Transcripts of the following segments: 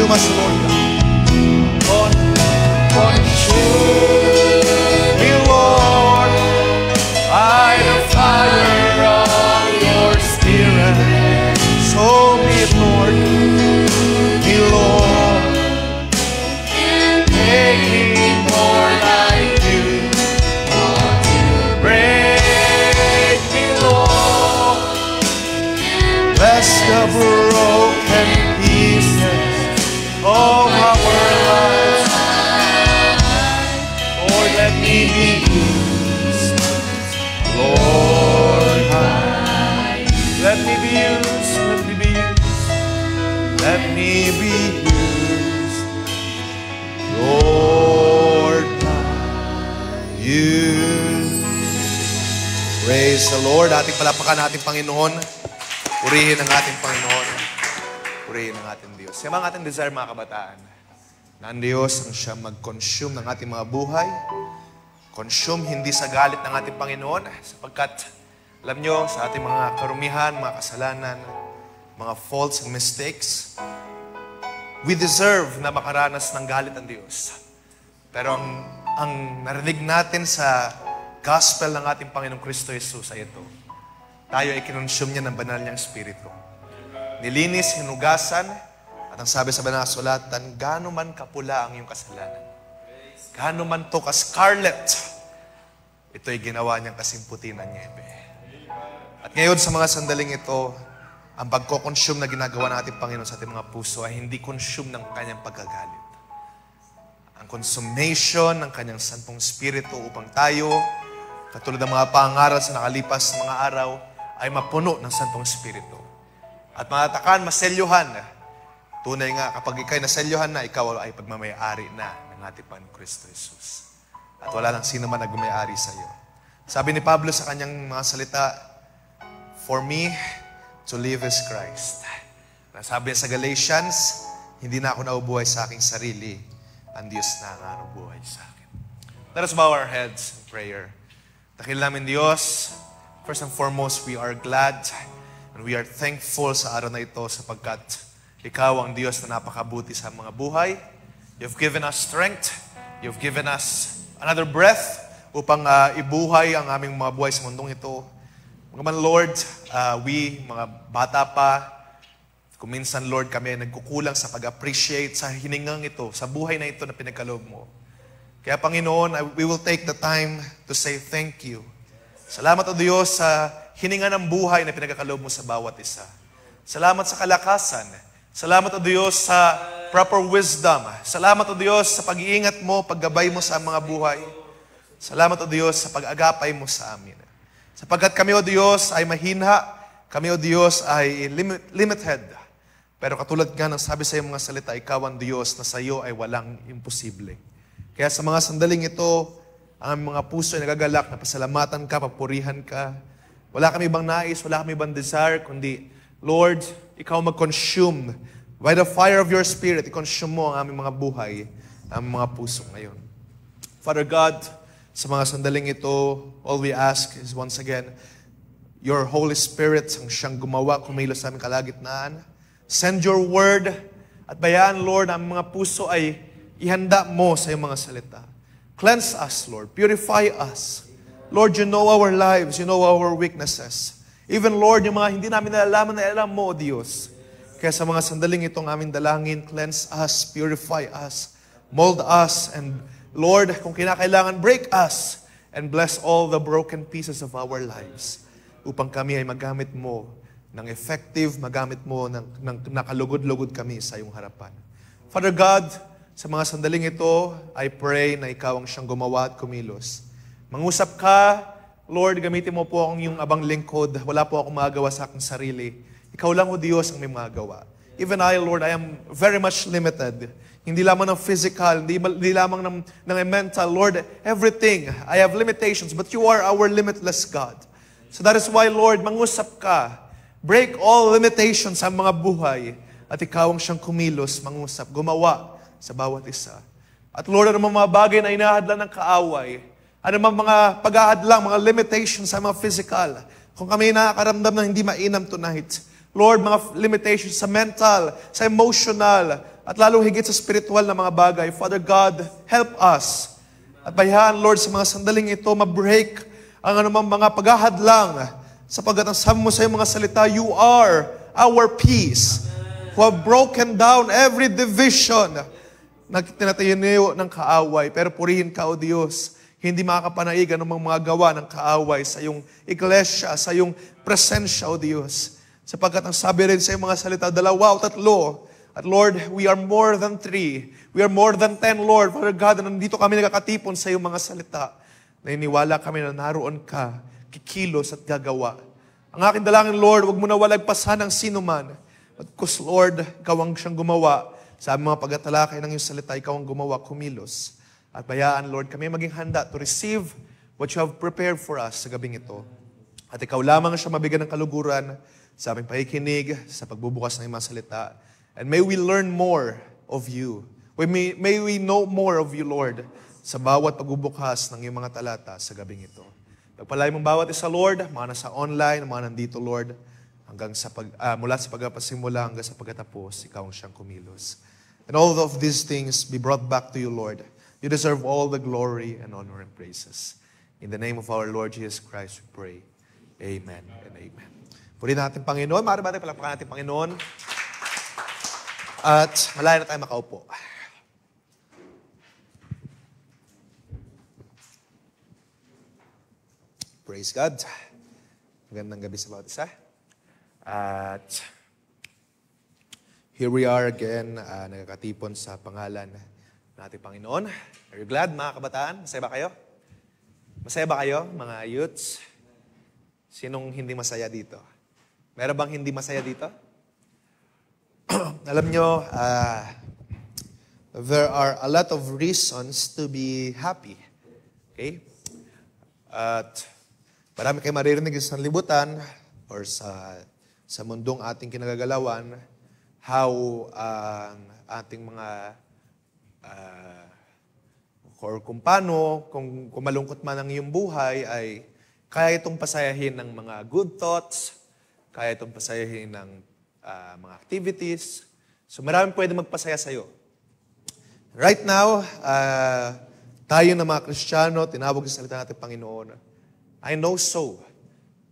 consume us, Lord God. Consume me, Lord, by the fire of your Spirit. So be it, Lord. Me, Lord, make me more like you. Break me, Lord, Bless the broken pieces of our lives. Lord, let me be used. Lord, let me be used. Let me be used. Let me be used. Lord, Praise the Lord. Ating palapakan ating Panginoon. Purihin ang ating Panginoon. Purihin ang ating Diyos. Yan ang ating desire, mga kabataan. Na ang Diyos ang siya mag-consume ng ating mga buhay. Consume hindi sa galit ng ating Panginoon. Sapagkat, alam nyo, sa ating mga karumihan, mga kasalanan, mga faults and mistakes, we deserve na makaranas ng galit ng Diyos. Pero ang narinig natin sa gospel ng ating Panginoong Kristo Jesus ay ito. Tayo ay kinonsume niya ng banal niyang Espiritu. Nilinis, hinugasan, at ang sabi sa banal na kasulatan, gaano man kapula ang iyong kasalanan, gaano man to ka-scarlet, ito ay ginawa niyang kasimputi ng niebe. At ngayon sa mga sandaling ito, ang pagko-consume na ginagawa ng ating Panginoon sa ating mga puso ay hindi consume ng kanyang pagkagalit. Ang consummation ng kanyang Santong Espiritu upang tayo, katulad ng mga pangaral sa nakalipas na mga araw, ay mapuno ng Santong Espiritu. At matatakan, maselyuhan. Tunay nga, kapag ikaw'y naselyuhan na, ikaw ay pagmamayari na ng ating Panginoong Kristo Jesus. At wala lang sino man nagmamayari sa iyo. Sabi ni Pablo sa kanyang mga salita, for me, to live is Christ. Sabi sa Galatians, hindi na ako naubuhay sa aking sarili, ang Diyos na ang nabubuhay sa akin. Let us bow our heads in prayer. Dakil namin Diyos, first and foremost, we are glad and we are thankful sa araw na ito sapagkat Ikaw ang Diyos na napakabuti sa mga buhay. You've given us strength. You've given us another breath upang ibuhay ang aming mga buhay sa mundong ito. Mga man Lord, we, mga bata pa, kung minsan Lord kami nagkukulang sa pag-appreciate sa hiningang ito, sa buhay na ito na pinagkaloob mo. Kaya Panginoon, we will take the time to say thank you. Salamat o Diyos sa hininga ng buhay na pinagkaloob mo sa bawat isa. Salamat sa kalakasan. Salamat o Diyos sa proper wisdom. Salamat o Diyos sa pag-iingat mo, paggabay mo sa mga buhay. Salamat o Diyos sa pag-agapay mo sa amin. Sapagkat kami o Diyos ay mahina, kami o Diyos ay limited. Pero katulad nga ng sabi sa iyong mga salita, ikaw ang Diyos na sa iyo ay walang imposible. Kaya sa mga sandaling ito, ang mga puso ay nagagalak na pasalamatan ka, papurihan ka. Wala kami ibang nais, wala kami ibang desire, kundi, Lord, ikaw mag-consume. By the fire of your Spirit, i-consume mo ang aming mga buhay, ang mga puso ngayon. Father God, sa mga sandaling ito, all we ask is once again, your Holy Spirit, ang siyang gumawa, kumilos sa aming kalagitnaan. Send your word, at bayaan, Lord, ang mga puso ay ihanda mo sa iyong mga salita. Cleanse us, Lord. Purify us. Lord, you know our lives. You know our weaknesses. Even, Lord, yung mga hindi namin nalalaman na alam mo, O Diyos. Kaya sa mga sandaling itong aming dalangin, cleanse us, purify us, mold us, and Lord, kung kinakailangan, break us, and bless all the broken pieces of our lives upang kami ay magamit mo ng effective, magamit mo ng nakalugod-lugod kami sa iyong harapan. Father God, sa mga sandaling ito, I pray na ikaw ang siyang gumawa at kumilos. Mangusap ka, Lord, gamitin mo po ang iyong abang lingkod. Wala po akong magagawa sa aking sarili. Ikaw lang, O Diyos, ang may magagawa. Even I, Lord, I am very much limited. Hindi lamang ng physical, hindi lamang ng mental. Lord, everything. I have limitations, but you are our limitless God. So that is why, Lord, mangusap ka. Break all limitations sa mga buhay. At ikaw ang siyang kumilos, mangusap, gumawa sa bawat isa. At Lord, ano mga bagay na inahadlan ng kaaway, ano mga pag-ahadlang, mga limitations sa mga physical, kung kami nakakaramdam na hindi mainam tonight, Lord, mga limitations sa mental, sa emotional, at lalong higit sa spiritual na mga bagay. Father God, help us. At bayaan, Lord, sa mga sandaling ito, ma-break ang anumang mga paghahadlang sapagkat ang sabi mo sa iyong mga salita, you are our peace, who have broken down every division na tinatayo ng kaaway. Pero purihin ka, O Diyos, hindi makakapanaig anumang mga gawa ng kaaway sa iyong iglesia, sa iyong presensya, O Diyos. Sapagkat ang sabi rin sa iyong mga salita, 2 o 3, at Lord, we are more than 3. We are more than 10, Lord. Father God, nandito kami nagkakatipon sa iyong mga salita. Naniniwala kami na naroon ka, kikilos at gagawa. Ang aking dalangin, Lord, huwag mo na walagpasan ng sino man. Because, Lord, ikaw ang siyang gumawa. Sa mga pagtatalakay ng iyong salita, ikaw ang gumawa, kumilos. At bayaan, Lord, kami maging handa to receive what you have prepared for us sa gabing ito. At ikaw lamang siya mabigyan ng kaluguran sa aming pakikinig, sa pagbubukas ng iyong mga salita. And may we learn more of you. May we know more of you, Lord, sa bawat pagbubukas ng iyong mga talata sa gabing ito. Pagpalay mong bawat isa, Lord, mga nasa online, mga nandito, Lord, hanggang sa mula sa pagpasimula hanggang sa pagtatapos, ikaw ang siyang kumilos. And all of these things be brought back to you, Lord. You deserve all the glory and honor and praises. In the name of our Lord Jesus Christ, we pray. Amen and amen. Purihin natin, Panginoon. Maaari ba natin palakpakan natin, Panginoon? At malaya na tayo makaupo. Praise God. Magandang gabi sa bawat isa. At here we are again, nagkakatipon sa pangalan ng ating Panginoon. Are you glad, mga kabataan? Masaya ba kayo? Masaya ba kayo, mga youths? Sinong hindi masaya dito? Meron bang hindi masaya dito? Alam nyo, there are a lot of reasons to be happy. Okay? At marami kayo maririnig sa libutan or sa mundong ating kinagagalawan, how ating mga or kung paano, kung malungkot man ang iyong buhay, ay kaya itong pasayahin ng mga good thoughts, kaya itong pasayahin ng mga activities. So maraming pwede magpasaya sa'yo. Right now, tayo na mga Kristiyano, tinawag sa salita natin Panginoon, I know so,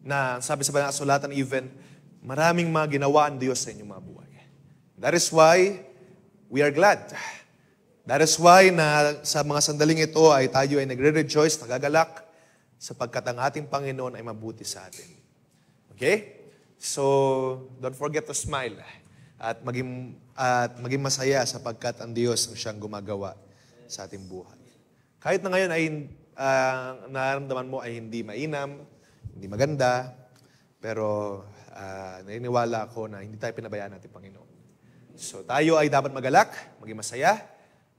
na sabi sa banal na kasulatan even, maraming mga ginawa ang Diyos sa inyong mga buhay. That is why we are glad. That is why na sa mga sandaling ito ay tayo ay nagre-rejoice, nagagalak, sapagkat ang ating Panginoon ay mabuti sa atin. Okay? So, don't forget to smile at maging masaya sapagkat ang Diyos ang siyang gumagawa sa ating buhay. Kahit na ngayon ay nararamdaman mo ay hindi mainam, hindi maganda, pero naniniwala ako na hindi tayo pinabayaan natin, Panginoon. So tayo ay dapat magalak, maging masaya,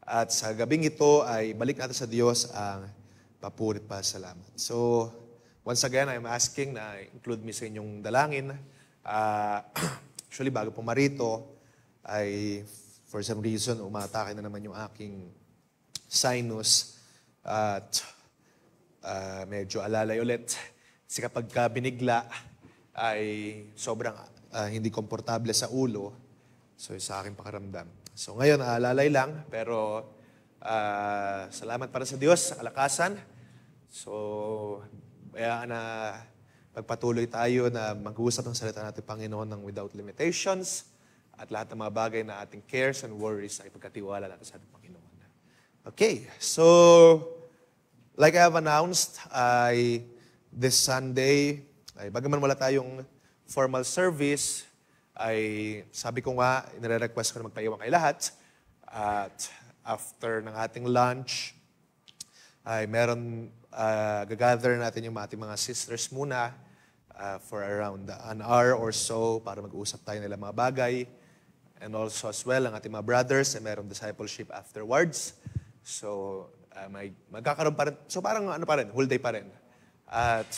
at sa gabing ito ay balik natin sa Diyos ang papuri at pasalamat. So, once again, I'm asking na include me sa inyong dalangin. Actually, bago po marito, ay for some reason, umatake na naman yung aking sinus at medyo alalay ulit. Kasi kapag binigla, ay sobrang hindi komportable sa ulo. So, sa aking pakiramdam. So, ngayon, alalay lang, pero salamat para sa Diyos, sa kalakasan. So, kaya na pagpatuloy tayo na mag-uusap ng salita natin, Panginoon, ng without limitations at lahat ng mga bagay na ating cares and worries ay pagkatiwala natin sa ating Panginoon. Okay, so, like I have announced, this Sunday, ay bagaman wala tayong formal service, ay sabi ko nga, nire-request ko na magpaiwan kay lahat. At after ng ating lunch, ay meron, gagather natin yung ating mga sisters muna for around an hour or so para mag-uusap tayo nila mga bagay. And also as well, ang ating mga brothers, ay meron discipleship afterwards. So, magkakaroon pa rin. So parang ano pa rin, whole day pa rin. At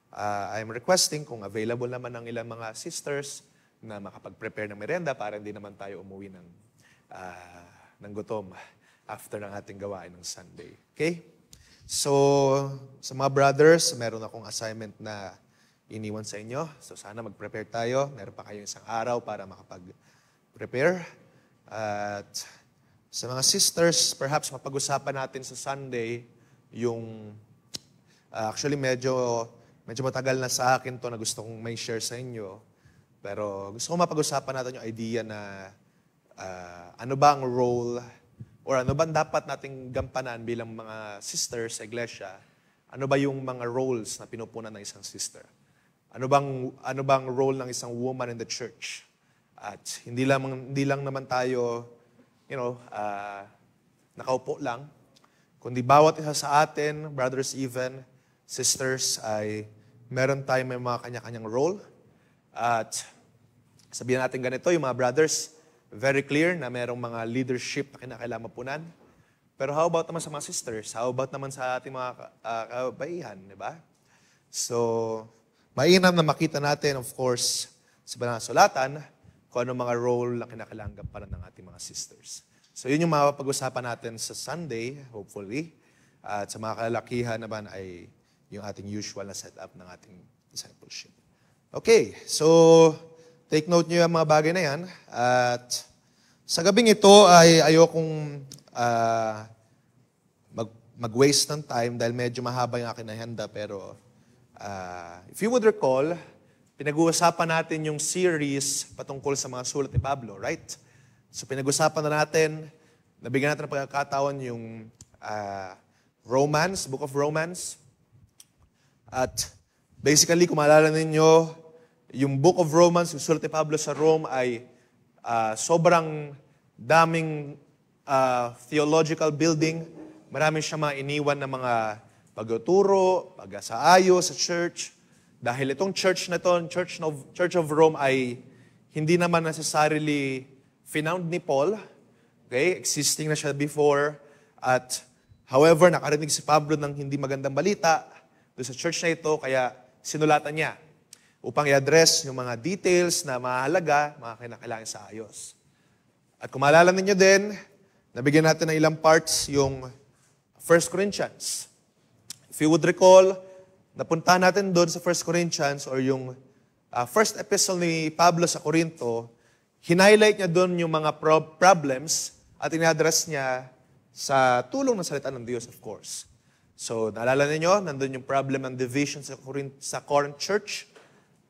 I'm requesting kung available naman ng ilang mga sisters na makapag-prepare ng merienda para hindi naman tayo umuwi ng gutom after ng ating gawain ng Sunday. Okay? So, sa mga brothers, meron akong assignment na iniwan sa inyo. So sana mag-prepare tayo. Meron pa kayong isang araw para makapag-prepare. At sa mga sisters, perhaps mapag-usapan natin sa Sunday yung actually medyo matagal na sa akin to na gusto kong may share sa inyo. Pero gusto kong mapag-usapan natin yung idea na ano ba ang role or ano ba dapat nating gampanan bilang mga sisters sa iglesia? Ano ba yung mga roles na pinupunan ng isang sister? Ano bang role ng isang woman in the church? At hindi lang naman tayo, nakaupo lang, kundi bawat isa sa atin, brothers even, sisters, ay meron tayong may mga kanya-kanyang role. At sabihin natin ganito, yung mga brothers, very clear na merong mga leadership na kinakailangan mapunan. Pero how about naman sa mga sisters? How about naman sa ating mga kabaihan, di ba? So, mainam na makita natin, of course, sa Banal na Sulatan, kung ano mga role na kinakailangan gampanan ng ating mga sisters. So, yun yung mapapag-usapan natin sa Sunday, hopefully. At sa mga kalalakihan naman ay yung ating usual na setup ng ating discipleship. Okay, so take note nyo yung mga bagay na yan. At sa gabing ito ay ayokong mag-waste ng time dahil medyo mahaba yung akin na handa. Pero if you would recall, pinag-uusapan natin yung series patungkol sa mga sulat ni Pablo, right? So pinag-usapan na natin, nabigyan natin ng pagkakataon yung Romans, Book of Romans. At basically, kung maalala ninyo, yung Book of Romans, yung sulat ni Pablo sa Rome ay sobrang daming theological building. Marami siya mga iniwan na mga pagtuturo, pag-asaayo sa church. Dahil itong church na to, Church of Rome ay hindi naman necessarily found ni Paul. Okay? Existing na siya before. At however, nakarinig si Pablo ng hindi magandang balita doon sa church na ito, kaya sinulatan niya upang i-address yung mga details na mahalaga, mga kinakailangan sa ayos. At kung maalala ninyo din, nabigyan natin ng ilang parts yung 1 Corinthians. If you would recall, napunta natin doon sa 1 Corinthians or yung first epistle ni Pablo sa Corinto, hinighlight niya doon yung mga problems at in-address niya sa tulong ng salita ng Diyos, of course. So, naalala ninyo, nandun yung problem ng division sa Corinth Church.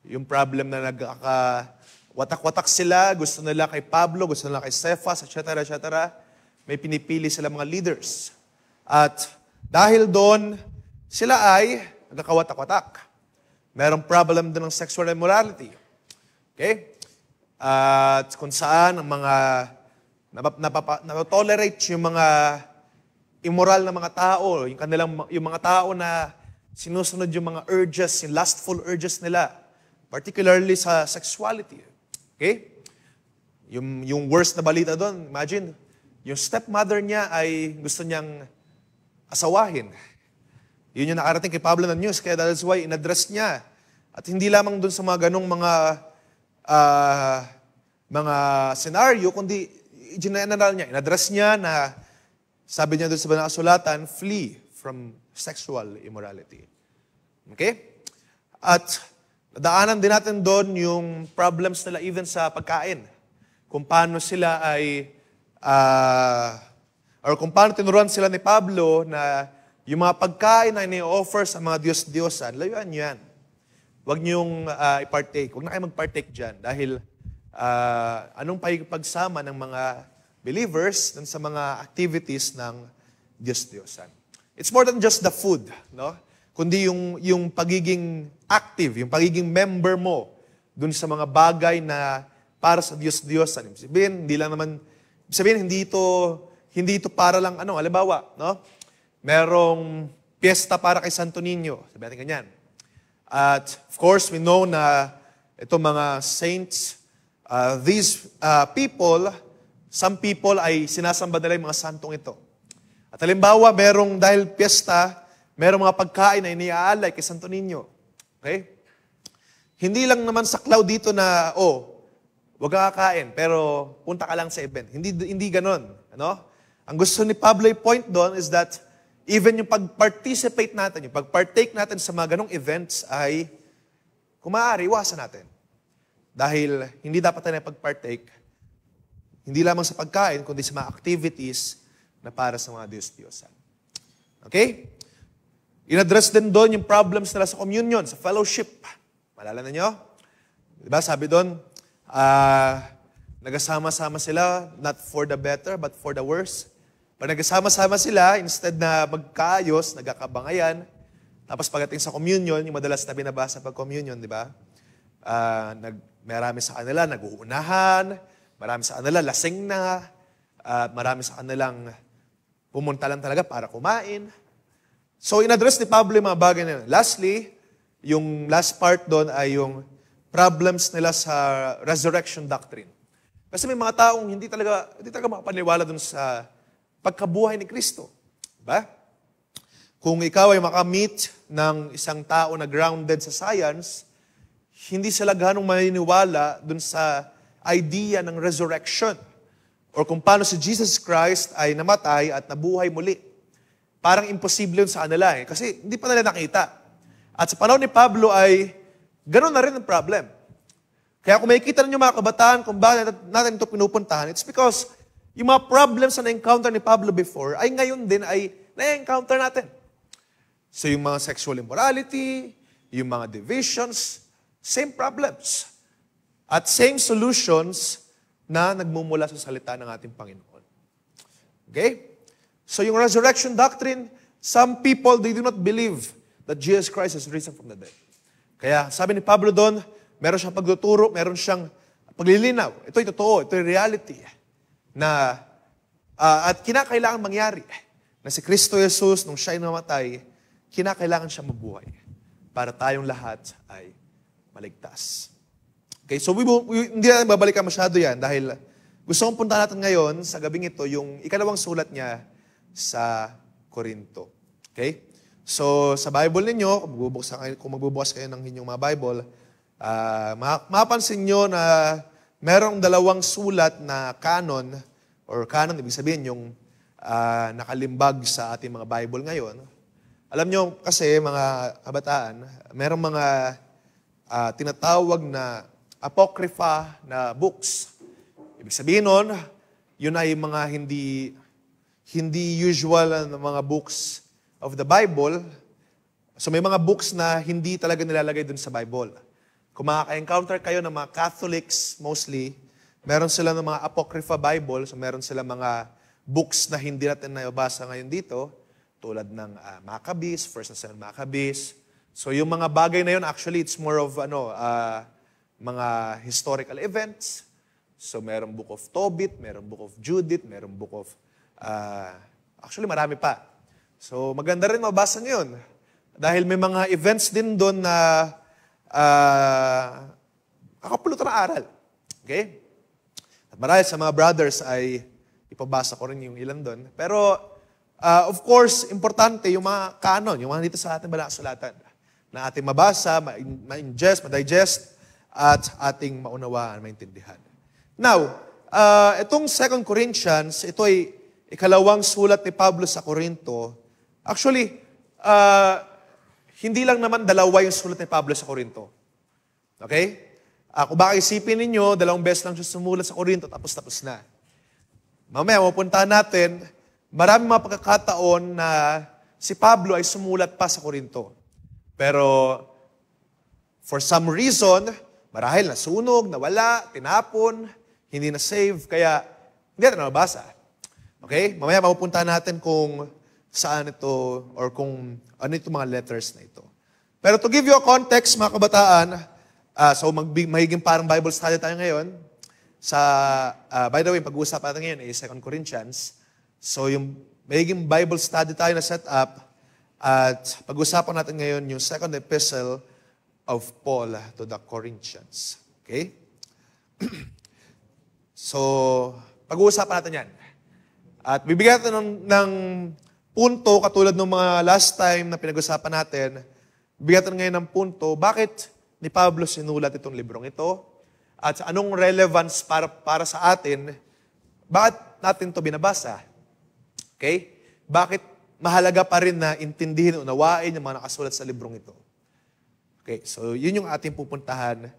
Yung problem na nagkaka-watak-watak sila, gusto nila kay Pablo, gusto nila kay Cephas, etc., etc. May pinipili sila mga leaders. At dahil doon, sila ay nagkakawatak-watak. Merong problem din ng sexual immorality. Okay? At kung saan ang mga napatolerate yung mga immoral na mga tao, yung mga tao na sinusunod yung mga urges, yung lustful urges nila. Particularly sa sexuality. Okay? Yung worst na balita doon, imagine, yung stepmother niya ay gusto niyang asawahin. Yun yung nakarating kay Pablo ng news, kaya that's why in-address niya. At hindi lamang doon sa mga ganong mga scenario, kundi general niya. In-address niya na, sabi niya doon sa Banal na Sulatan, flee from sexual immorality. Okay? At nadaanan din natin doon yung problems nila even sa pagkain. Kung paano sila ay, or kung paano tinuruan sila ni Pablo na yung mga pagkain na ini-offer sa mga Diyos-Diyosan, layuan nyo yan. Huwag niyong i-partake. Huwag na kayo mag-partake dyan. Dahil anong pagsama ng mga believers dun sa mga activities ng Diyos-Diyosan. It's more than just the food, no? Kundi yung pagiging active, yung pagiging member mo dun sa mga bagay na para sa Diyos-Diyosan. Sabihin, hindi ito para lang, halimbawa, no? Merong piyesta para kay Santo Niño. Sabihin natin ganyan. At of course, we know na itong mga saints, these people, some people ay sinasamba nila yung mga santong ito. At halimbawa, dahil piyesta, merong mga pagkain na iniaalay kay Santo Niño. Okay? Hindi lang naman sa cloud dito na, huwag kang kakain, pero punta ka lang sa event. Hindi ganon. Ano? Ang gusto ni Pablo i-point doon is that even yung pag-participate natin, yung pag-partake natin sa mga ganong events ay kung maaari, iwasan natin. Dahil hindi dapat tayo pag-partake, hindi lamang sa pagkain, kundi sa mga activities na para sa mga Diyos-Diyosan. Okay? In-address din doon yung problems nila sa communion, sa fellowship. Malala na nyo? Diba, sabi doon, nagasama-sama sila, not for the better, but for the worse. Pag nagasama-sama sila, instead na magkaayos, nagkakabangayan, tapos pagdating sa communion, yung madalas na binabasa pag communion, di ba? Marami sa kanila nag-uunahan, marami sa kanila lasing na, at marami sa kanilang pumunta lang talaga para kumain. So, in-address ni Pablo yung mga bagay na yun. Lastly, yung last part doon ay yung problems nila sa resurrection doctrine. Kasi may mga taong hindi talaga makapaniwala doon sa pagkabuhay ni Kristo. Diba? Kung ikaw ay makamit ng isang tao na grounded sa science, hindi sila ganong maniniwala dun sa idea ng resurrection. Or kung paano si Jesus Christ ay namatay at nabuhay muli. Parang imposible yun sa kanila eh. Kasi hindi pa nila nakita. At sa panahon ni Pablo ay gano'n na rin ang problem. Kaya kung makikita ninyo mga kabataan kung bakit natin ito pinupuntahan, it's because yung mga problems na na-encounter ni Pablo before ay ngayon din ay na-encounter natin. So yung mga sexual immorality, yung mga divisions, same problems. At same solutions na nagmumula sa salita ng ating Panginoon. Okay? So yung resurrection doctrine, some people, they do not believe that Jesus Christ has risen from the dead. Kaya sabi ni Pablo doon, meron siyang pagtuturo, meron siyang paglilinaw. Ito'y totoo, ito'y reality. Na, at kinakailangan mangyari. Na si Kristo Jesus, nung siya'y namatay, kinakailangan siya mabuhay para tayong lahat ay maligtas. Okay, so hindi natin babalikan masyado yan dahil gusto kong punta natin ngayon sa gabing ito yung ikalawang sulat niya sa Korinto. Okay? So, sa Bible ninyo, kung magbubukas kayo ng inyong mga Bible, mapansin nyo na merong dalawang sulat na canon, or canon, ibig sabihin yung nakalimbag sa ating mga Bible ngayon. Alam nyo kasi, mga kabataan, merong mga tinatawag na apocrypha na books. Ibig sabihin nun, yun ay mga hindi usual na mga books of the Bible. So may mga books na hindi talaga nilalagay dun sa Bible. Kung makaka-encounter kayo ng mga Catholics, mostly, meron sila ng mga apocrypha Bible, so meron sila mga books na hindi natin nabasa ngayon dito, tulad ng Maccabees, 1 and 2 Maccabees. So yung mga bagay na yun, actually, it's more of mga historical events. So merong Book of Tobit, merong Book of Judith, merong Book of, actually marami pa. So maganda rin mabasa ngayon. Dahil may mga events din doon na kakapulutan na aral. Okay? At marahil sa mga brothers ay ipabasa ko rin yung ilan doon. Pero, of course, importante yung mga canon, yung mga dito sa ating banal na kasulatan na ating mabasa, ma-ingest, ma-digest, at ating maunawaan, maintindihan. Now, itong 2 Corinthians, ito ay ikalawang sulat ni Pablo sa Corinto. Actually, hindi lang naman dalawa yung sulat ni Pablo sa Corinto. Okay? Kung baka isipin ninyo, 2 beses lang siya sumulat sa Corinto, tapos na. Mamaya, mapuntahan natin, maraming mga pagkakataon na si Pablo ay sumulat pa sa Corinto. Pero, for some reason, marahil nasunog, nawala, tinapon, hindi na-save, kaya hindi natin nabasa. Okay? Mamaya mapupuntahan natin kung saan ito, or kung ano itong mga letters na ito. Pero to give you a context, mga kabataan, so mahiging parang Bible study tayo ngayon. By the way, pag-uusapan natin ngayon ay 2 Corinthians. So yung mahiging Bible study tayo na set up, at pag-uusapan natin ngayon yung second epistle of Paul to the Corinthians. Okay? So, pag-uusapan natin yan. At bibigyan natin ng punto, katulad ng mga last time na pinag-usapan natin, bibigyan natin ngayon ng punto, bakit ni Pablo sinulat itong librong ito, at anong relevance para sa atin, bakit natin ito binabasa? Okay? Bakit mahalaga pa rin na intindihin, unawain yung mga nakasulat sa librong ito? Okay, so yun yung ating pupuntahan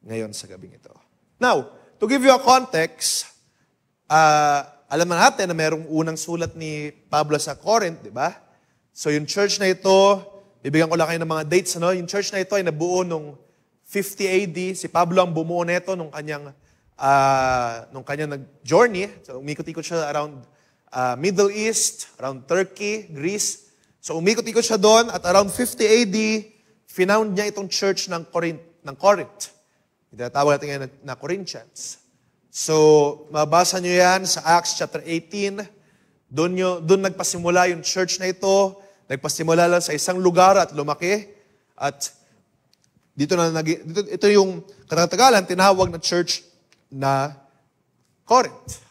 ngayon sa gabing ito. Now, to give you a context, alam na natin na merong unang sulat ni Pablo sa Corinth, di ba? So yung church na ito, bibigyan ko lang kayo ng mga dates. Ano? Yung church na ito ay nabuo nung 50 AD. Si Pablo ang bumuo nito nung kanyang nag-journey. So umikot-ikot siya around Middle East, around Turkey, Greece. So umikot-ikot siya doon at around 50 AD, finound niya itong church ng Corinth. Tinatawag natin ngayon na Corinthians. So, mabasa nyo yan sa Acts chapter 18. Doon nagpasimula yung church na ito. Nagpasimula lang sa isang lugar at lumaki. At ito yung katagalan, tinawag na church na Corinth.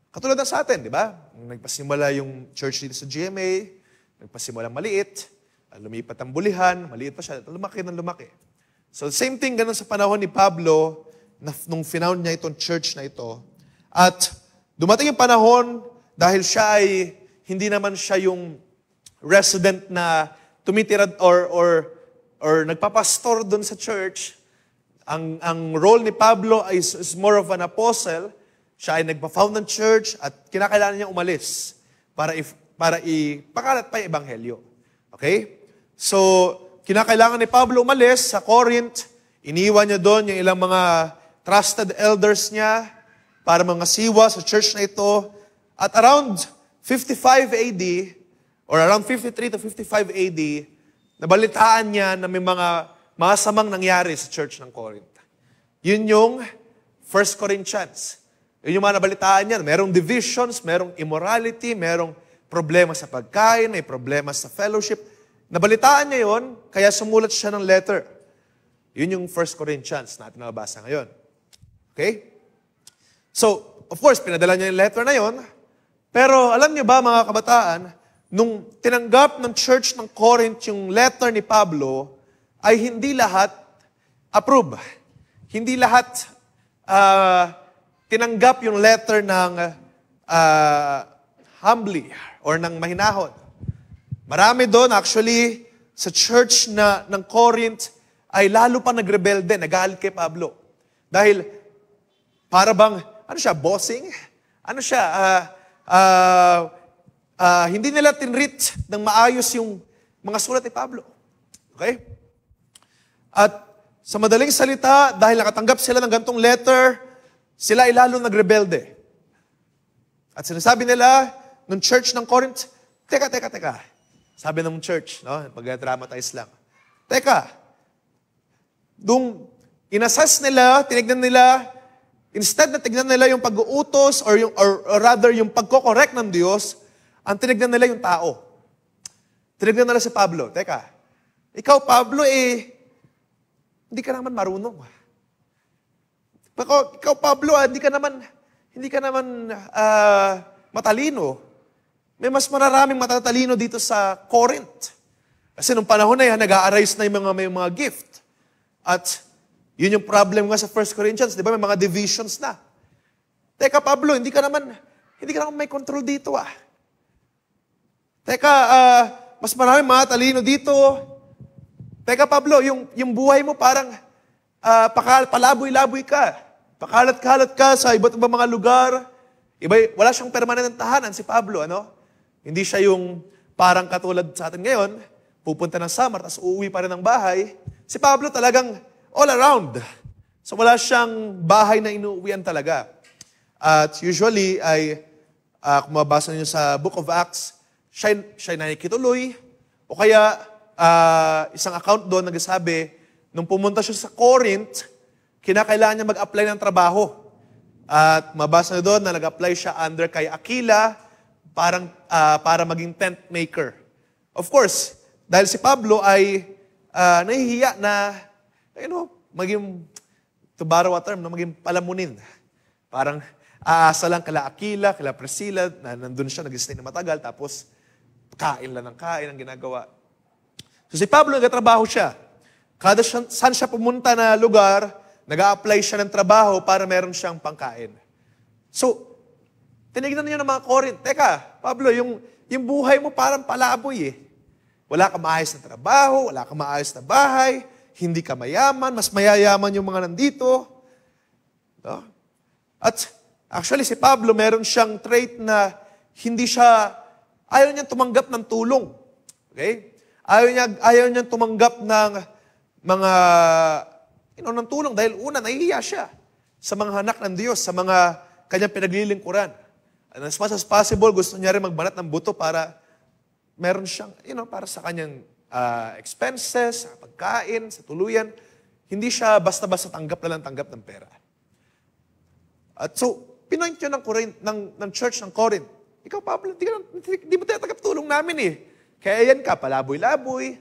Katulad na sa atin, di ba? Nagpasimula yung church dito sa GMA, nagpasimula maliit, lumipat ang bulihan, maliit pa siya, lumaki ng lumaki. So, same thing ganun sa panahon ni Pablo, nung finound niya itong church na ito. At dumating yung panahon, dahil siya ay, hindi naman siya yung resident na tumitira or nagpapastor doon sa church. Ang role ni Pablo is more of an apostle. Siya ay nagpa-found ng church at kinakailangan niya umalis para ipakalat pa yung ebanghelyo. Okay? So, kinakailangan ni Pablo umalis sa Corinth. Iniwan niya doon yung ilang mga trusted elders niya para mga siwa sa church na ito. At around 55 AD, or around 53 to 55 AD, nabalitaan niya na may mga masamang nangyari sa church ng Corinth. Yun yung 1 Corinthians. Yun yung mga nabalitaan niya. Merong divisions, merong immorality, merong problema sa pagkain, may problema sa fellowship. Nabalitaan niya yun, kaya sumulat siya ng letter. Yun yung 1 Corinthians natin nababasa ngayon. Okay? So, of course, pinadala niya yung letter na yun. Pero alam niyo ba, mga kabataan, nung tinanggap ng church ng Corinth yung letter ni Pablo, ay hindi lahat approve. Hindi lahat tinanggap yung letter ng humbly or ng mahinahon. Marami doon, actually, sa church ng Corinth, ay lalo pa nagrebelde, nagalit kay Pablo. Dahil, para bang, ano siya, bossing? Ano siya, hindi nila tinreat ng maayos yung mga sulat ni Pablo. Okay? At, sa madaling salita, dahil nakatanggap sila ng gantong letter, sila ay lalo nagrebelde. At sinasabi nila, nung church ng Corinth, teka. Sabi ng church, no? Pag-dramatize lang. Teka, nung inassess nila, tinignan nila, instead na tignan nila yung pag-uutos or rather yung pagko-correct ng Diyos, ang tinignan nila yung tao. Tinignan nila si Pablo. Teka, ikaw Pablo hindi ka naman marunong. Ikaw Pablo, hindi ka naman matalino. May mas mararaming matatalino dito sa Corinth. Kasi nung panahon na yan, nag-a-arise na yung mga gift. At yun yung problem nga sa 1 Corinthians, di ba? May mga divisions na. Teka, Pablo, hindi ka naman may control dito Teka, mas maraming matatalino dito. Teka, Pablo, yung buhay mo parang palaboy-laboy ka. Pakalat-kalat ka sa iba't ibang mga lugar. Wala siyang permanenteng tahanan si Pablo, ano? Hindi siya yung parang katulad sa atin ngayon, pupunta ng summer, tapos uuwi pa rin ng bahay. Si Pablo talagang all around. So wala siyang bahay na inuuwian talaga. At usually kung mabasa niyo sa Book of Acts, siya nakikituloy, o kaya isang account doon nagsasabi, nung pumunta siya sa Corinth, kinakailangan niya mag-apply ng trabaho. At mabasa niyo doon na nag-apply siya under kay Aquila, para maging tent maker. Of course, dahil si Pablo ay nahihiya na, maging, to borrow a term, maging palamunin. Parang aasa lang kala Aquila, kala Priscilla, na nandun siya, nag-stay na matagal, tapos kain lang ng kain ang ginagawa. So si Pablo, nagtatrabaho siya. Kada saan siya pumunta na lugar, nag-a-apply siya ng trabaho para meron siyang pangkain. So, tinignan niyo ng mga Corinth, teka, Pablo, yung buhay mo parang palaboy Wala kang maayos na trabaho, wala kang maayos na bahay, hindi ka mayaman, mas mayayaman yung mga nandito. No? At actually, si Pablo, meron siyang trait na ayaw niyang tumanggap ng tulong. Okay? Ayaw niyang tumanggap ng mga, ng tulong dahil una, nahihiya siya sa mga anak ng Diyos, sa mga kanyang pinaglilingkuran. And as much as possible, gusto niya rin magbanat ng buto para meron siyang, para sa kanyang expenses, sa pagkain, sa tuluyan. Hindi siya basta-basta tanggap ng pera. At so, pinoint yun ng church ng Corinth. Ikaw, Pablo, di mo tatanggap tulong namin eh. Kaya yan ka, palaboy-laboy,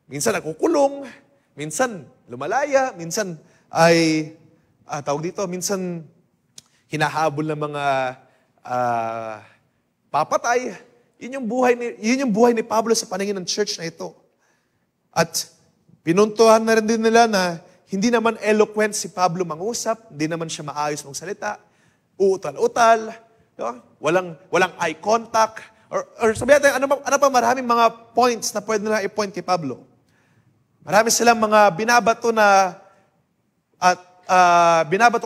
minsan nakukulong, minsan lumalaya, minsan ay, minsan hinahabol ng mga papatay. Yun yung buhay ni Pablo sa paningin ng church na ito. At pinuntuhan na rin din nila na hindi naman eloquent si Pablo mangusap, hindi naman siya maayos magsalita, uutal-utal, no? Walang eye contact, or sabihin natin, ano pa maraming mga points na pwede nila i-point kay Pablo. Marami silang mga binabato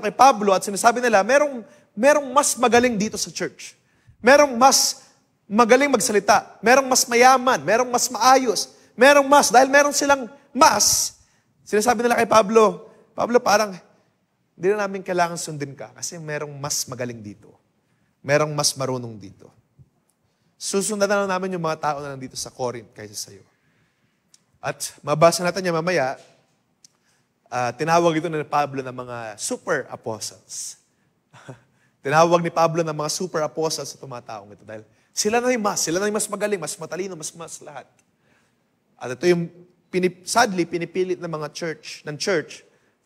kay Pablo at sinasabi nila, merong mas magaling dito sa church. Merong mas magaling magsalita. Merong mas mayaman. Merong mas maayos. Dahil meron silang mas, sinasabi nila kay Pablo, parang, hindi na namin kailangan sundin ka kasi merong mas magaling dito. Merong mas marunong dito. Susundan na lang namin yung mga tao na nandito sa Corinth kaysa sa'yo. At mabasa natin niya mamaya, tinawag ito ni Pablo ng mga super apostles. Tinawag ni Pablo ng mga super apostles sa tumataong ito dahil sila na yung mas magaling, mas matalino, mas lahat. At ito yung sadly pinipilit ng mga church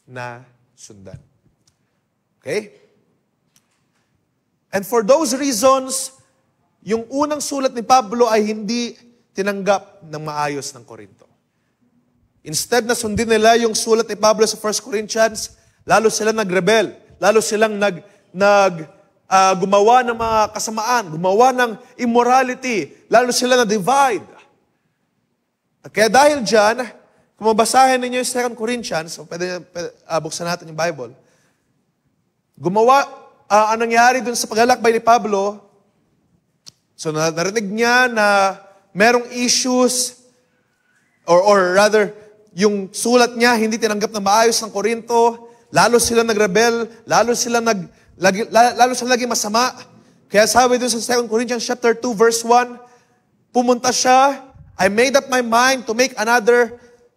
na sundan. Okay? And for those reasons, yung unang sulat ni Pablo ay hindi tinanggap ng maayos ng Korinto. Instead na sundin nila yung sulat ni Pablo sa 1 Corinthians, lalo silang nagrebel, lalo silang gumawa ng mga kasamaan, gumawa ng immorality, lalo sila na-divide. At kaya dahil dyan, kung mabasahin ninyo yung 2 Corinthians, pwede buksan natin yung Bible, ang nangyari dun sa paglalakbay ni Pablo, so narinig niya na merong issues, or rather, yung sulat niya hindi tinanggap na maayos ng Korinto, lalo sila nagrebel, lalo sila naging masama. Kaya sabi dun sa 2 Corinthians chapter 2 verse 1, pumunta siya, I made up my mind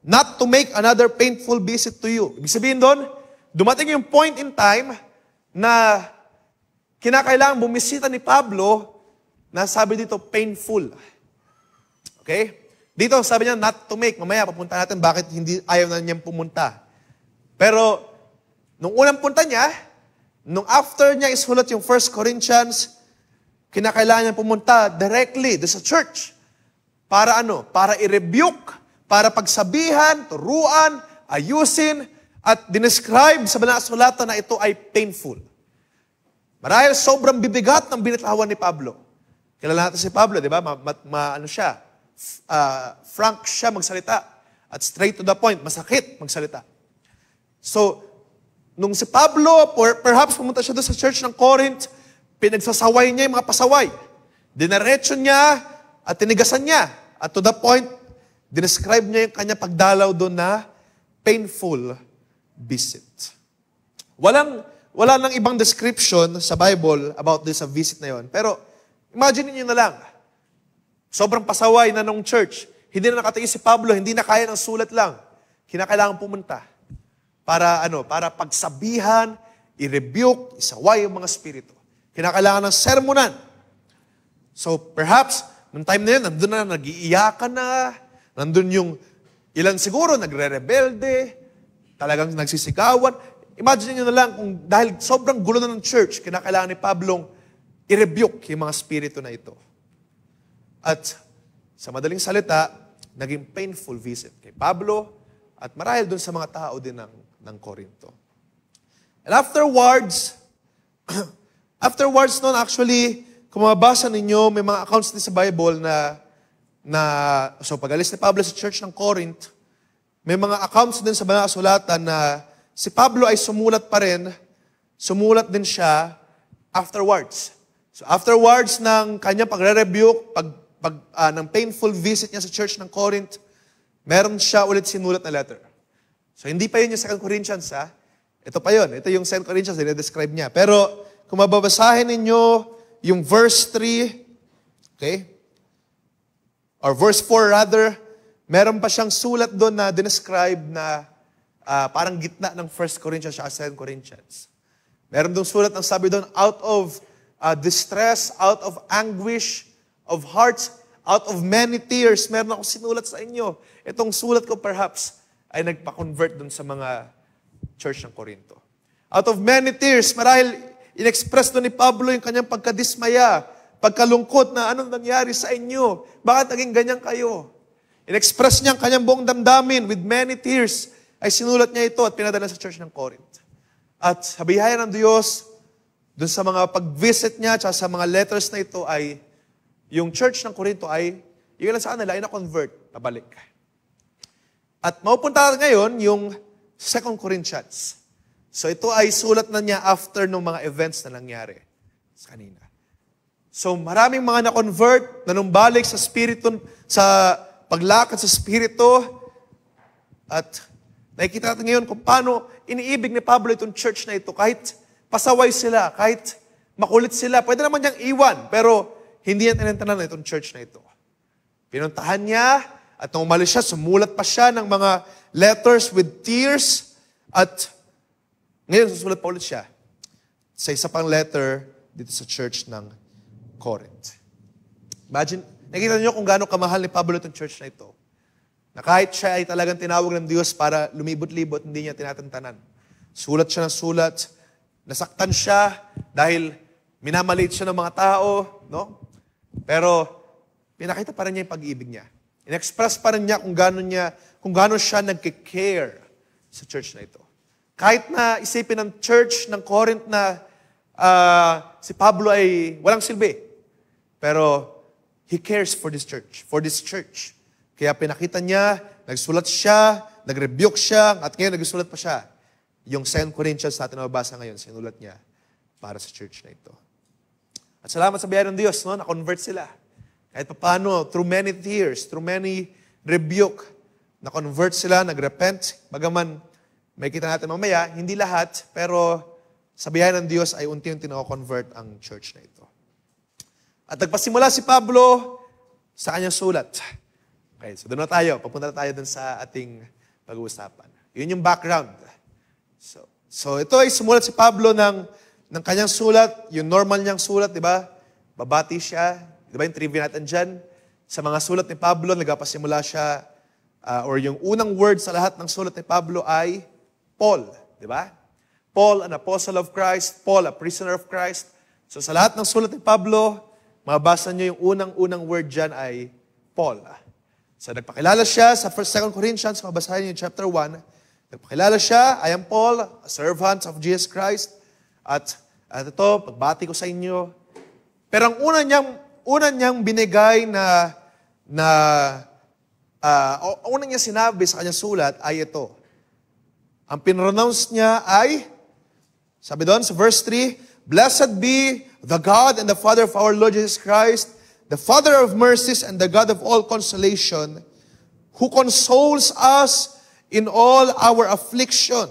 not to make another painful visit to you. Ibig sabihin doon, dumating yung point in time na kinakailangan bumisita ni Pablo na sabi dito, painful. Okay? Dito, sabi niya, not to make. Mamaya, papunta natin bakit ayaw na niyang pumunta. Pero, nung unang punta niya, nung after niya isulat yung 1 Corinthians, kinakailangan niya pumunta directly do sa church. Para Para i-rebuke, para pagsabihan, turuan, ayusin, at dinescribe sa banal na sulatan na ito ay painful. Marahil sobrang bibigat ng binitawan ni Pablo. Kilala natin si Pablo, di ba? Frank siya magsalita. At straight to the point, masakit magsalita. So, nung si Pablo, perhaps pumunta siya doon sa church ng Corinth, pinagsasaway niya yung mga pasaway. Dinaretso niya at tinigasan niya. At to the point, dinescribe niya yung kanya pagdalaw doon na painful visit. Wala nang ibang description sa Bible about this visit na yon. Pero, imagine niyo na lang, sobrang pasaway na nung church. Hindi na nakatiis si Pablo, hindi na kaya ng sulat lang. Kinakailangan pumunta. Para pagsabihan, i-rebuke, isaway yung mga spirito. Kinakailangan ng sermonan. So perhaps, nung time na yun, nandun na nag-iiyakan na, nandun yung ilan siguro, nagre-rebelde, talagang nagsisigawan. Imagine nyo na lang, kung dahil sobrang gulo na ng church, kinakailangan ni Pablong i-rebuke yung mga spirito na ito. At sa madaling salita, naging painful visit kay Pablo at marahil dun sa mga tao din ng Corinto. And afterwards noon, actually, kung mabasa ninyo, may mga accounts din sa Bible so pag-alis ni Pablo sa church ng Corinth, may mga accounts din sa banal na kasulatan na si Pablo ay sumulat pa rin, sumulat din siya afterwards. So afterwards ng kanyang pagre-rebuke, ng painful visit niya sa church ng Corinth, meron siya ulit sinulat na letter. So hindi pa yun yung 2 Corinthians, ha? Ito pa yun. Ito yung 2 Corinthians, describe niya. Pero kung mababasahin ninyo yung verse 3, okay? Or verse 4 rather, meron pa siyang sulat doon na dinescribe na parang gitna ng 1 Corinthians at 2 Corinthians. Meron doon sulat ang sabi doon, out of distress, out of anguish of hearts, out of many tears. Meron akong sinulat sa inyo. Itong sulat ko perhaps ay nagpa-convert doon sa mga church ng Corinto. Out of many tears, marahil in-express doon ni Pablo yung kanyang pagkadismaya, pagkalungkot na anong nangyari sa inyo. Bakit naging ganyan kayo? In-express niya ang kanyang buong damdamin with many tears. Ay sinulat niya ito at pinadala sa church ng Corinth. At sa biyaya ng Diyos, dun sa mga pag-visit niya at sa mga letters na ito ay yung church ng Corinto ay, yung lang sa kanila ay na-convert, pabalik. At maupunta ngayon yung 2 Corinthians. So ito ay sulat na niya after ng mga events na nangyari sa kanina. So maraming mga na-convert, nanumbalik sa spirito, sa paglakad sa spirito, at nakikita natin ngayon kung paano iniibig ni Pablo itong church na ito. Kahit pasaway sila, kahit makulit sila, pwede naman niyang iwan, pero hindi niya tinantanan na itong church na ito. Pinuntahan niya, at nung umalis siya, sumulat pa siya ng mga letters with tears, at ngayon susulat pa ulit siya sa isa pang letter dito sa church ng Corinth. Imagine, nakita niyo kung gaano kamahal ni Pablo itong church na ito. Na kahit siya ay talagang tinawag ng Diyos para lumibot-libot, hindi niya tinatantanan. Sulat siya ng sulat, nasaktan siya dahil minamaliit siya ng mga tao, no? Pero pinakita pa rin niya yung pag-ibig niya. In-express pa rin niya kung gaano siya nagke-care sa church na ito. Kahit na isipin ng church ng Corinth na si Pablo ay walang silbi. Pero he cares for this church. Kaya pinakita niya, nagsulat siya, nag-rebuke siya, at ngayon nagsulat pa siya. Yung 2 Corinthians natin nababasa ngayon, sinulat niya para sa church na ito. At salamat sa biyaya ng Diyos, no? Na-convert sila. Kahit paano, through many tears, through many rebuke, na-convert sila, nag-repent. Bagaman, may kita natin mamaya, hindi lahat, pero sa biyaya ng Diyos ay unti-unti na-convert ang church na ito. At nagpasimula si Pablo sa kanyang sulat. Okay, so doon na tayo. Papunta na tayo doon sa ating pag-uusapan. Yun yung background. So ito ay sumulat si Pablo ng kanyang sulat, yung normal niyang sulat, di ba? Babati siya. Di ba yung trivia natin dyan? Sa mga sulat ni Pablo, nagpasimula siya, or yung unang word sa lahat ng sulat ni Pablo ay Paul. Di ba? Paul, an apostle of Christ. Paul, a prisoner of Christ. So sa lahat ng sulat ni Pablo, mabasa niyo yung unang word dyan ay Paul. So nagpakilala siya sa 2 Corinthians, mabasahin niyo yung chapter 1. Nagpakilala siya, I am Paul, a servant of Jesus Christ. At ito, pagbati ko sa inyo. Pero ang una niyang binigay unang niya sinabi sa kanyang sulat ay ito. Ang pinronounce niya ay, sabi doon sa verse 3, Blessed be the God and the Father of our Lord Jesus Christ, the Father of mercies and the God of all consolation, who consoles us in all our affliction,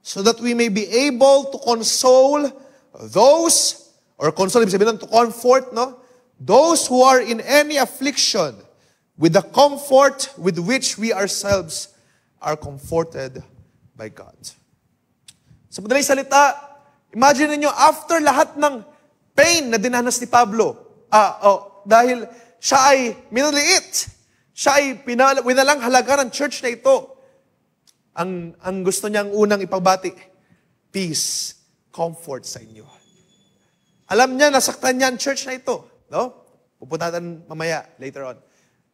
so that we may be able to console those, or console, ibig sabihin to comfort, no? Those who are in any affliction with the comfort with which we ourselves are comforted by God. Sa madaling salita, imagine niyo after lahat ng pain na dinanas ni Pablo, dahil siya ay minaliit, siya ay winalang halaga ng church na ito, ang gusto niyang unang ipagbati, peace, comfort sa inyo. Alam niya, nasaktan niya ang church na ito. No? Pupunta natin mamaya, later on.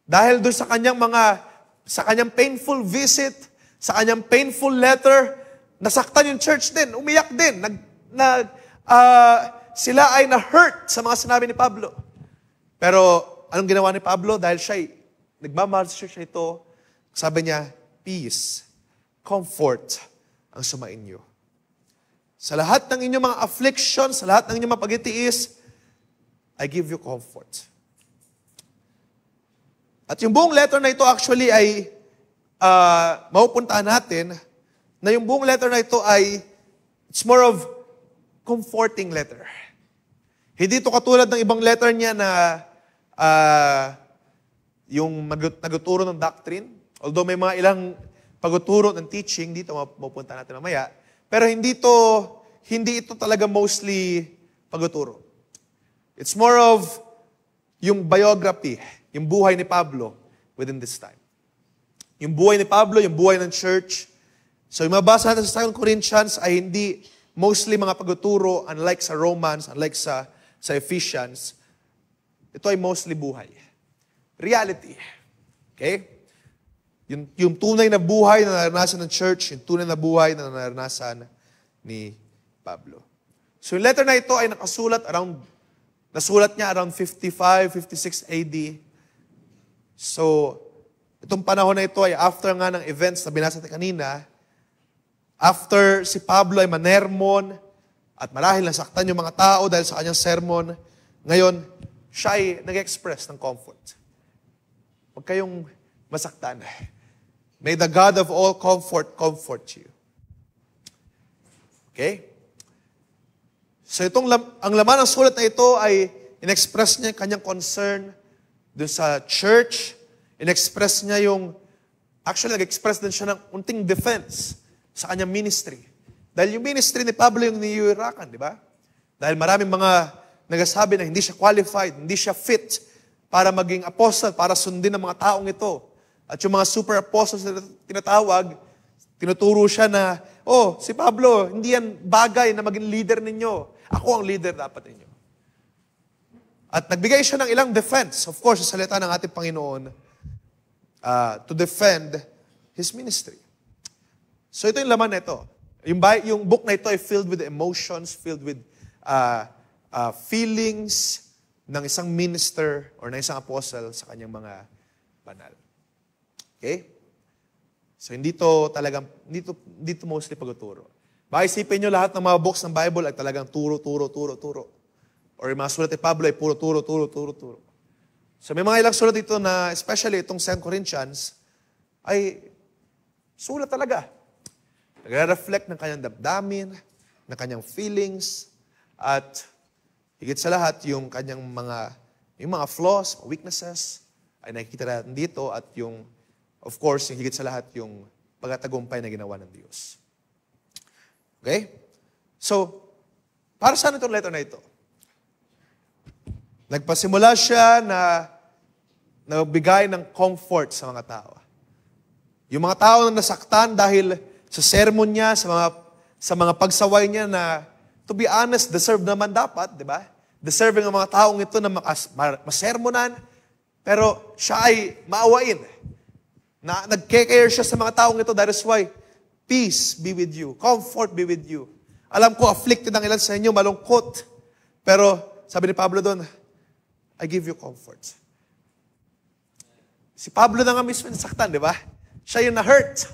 Dahil doon sa kanyang painful visit, sa kanyang painful letter, nasaktan yung church din, umiyak din. Sila ay na-hurt sa mga sinabi ni Pablo. Pero anong ginawa ni Pablo? Dahil siya ay nagmamahal sa church na ito, sabi niya, peace, comfort ang sumainyo. Sa lahat ng inyong mga affliction, sa lahat ng inyong mga pagtitiis, I give you comfort. At yung buong letter na ito actually ay mapupuntahan natin na yung buong letter na ito ay it's more of comforting letter. Hindi ito katulad ng ibang letter niya na yung nagtuturo ng doctrine. Although may mga ilang pagtuturo ng teaching, dito mapupunta natin mamaya. Pero hindi ito talaga mostly pagtuturo. It's more of yung biography, yung buhay ni Pablo within this time. Yung buhay ni Pablo, yung buhay ng church. So yung mabasa natin sa 2 Corinthians ay hindi mostly mga pagtuturo, unlike sa Romans, unlike sa Ephesians. Ito ay mostly buhay. Reality. Okay? Yung tunay na buhay na naranasan ng church, yung tunay na buhay na naranasan ni Pablo. So yung letter na ito ay nasulat niya around 55, 56 AD. So, itong panahon na ito ay after nga ng events na binasa natin kanina, after si Pablo ay manermon at marahil nasaktan yung mga tao dahil sa kanyang sermon, ngayon, siya ay nag-express ng comfort. Huwag kayong masaktan. May the God of all comfort you. Okay? So ang laman ng sulat na ito ay in-express niya yung kanyang concern doon sa church. In-express niya actually nag-express din siya ng unting defense sa kanyang ministry. Dahil yung ministry ni Pablo yung niyuirakan, di ba? Dahil maraming mga nagsasabi na hindi siya qualified, hindi siya fit para maging apostle, para sundin ang mga taong ito. At yung mga super apostles na tinatawag, tinuturo siya na, si Pablo, hindi yan bagay na maging leader ninyo. Ako ang leader dapat ninyo. At nagbigay siya ng ilang defense, of course, sa salita ng ating Panginoon, to defend His ministry. So ito yung laman na ito. Yung book na ito ay filled with emotions, filled with feelings ng isang minister or ng isang apostle sa kanyang mga banal. Okay? So hindi to mostly pagtuturo. Baka isipin nyo lahat ng mga books ng Bible ay talagang turo. Or yung mga sulat ni Pablo ay puro turo. So may mga ilang sulat dito na, especially itong 2 Corinthians, ay sulat talaga. Nagre-reflect ng kanyang damdamin, ng kanyang feelings, at higit sa lahat, yung kanyang mga flaws, weaknesses, ay nakikita natin dito, at of course, yung higit sa lahat, yung pagtatagumpay na ginawa ng Diyos. Okay? So, para saan itong letter na ito? Nagpasimula siya na nagbigay ng comfort sa mga tao. Yung mga tao na nasaktan dahil sa sermon niya, sa mga pagsaway niya na, to be honest, deserve naman dapat, di ba? Deserving ang mga taong ito na masermonan, pero siya ay maawain. Na nagke-care siya sa mga taong ito, that is why, peace be with you, comfort be with you. Alam ko, afflicted ang ilan sa inyo, malungkot. Pero, sabi ni Pablo doon, I give you comfort. Si Pablo na nga mismo nasaktan, di ba? Siya yung na-hurt.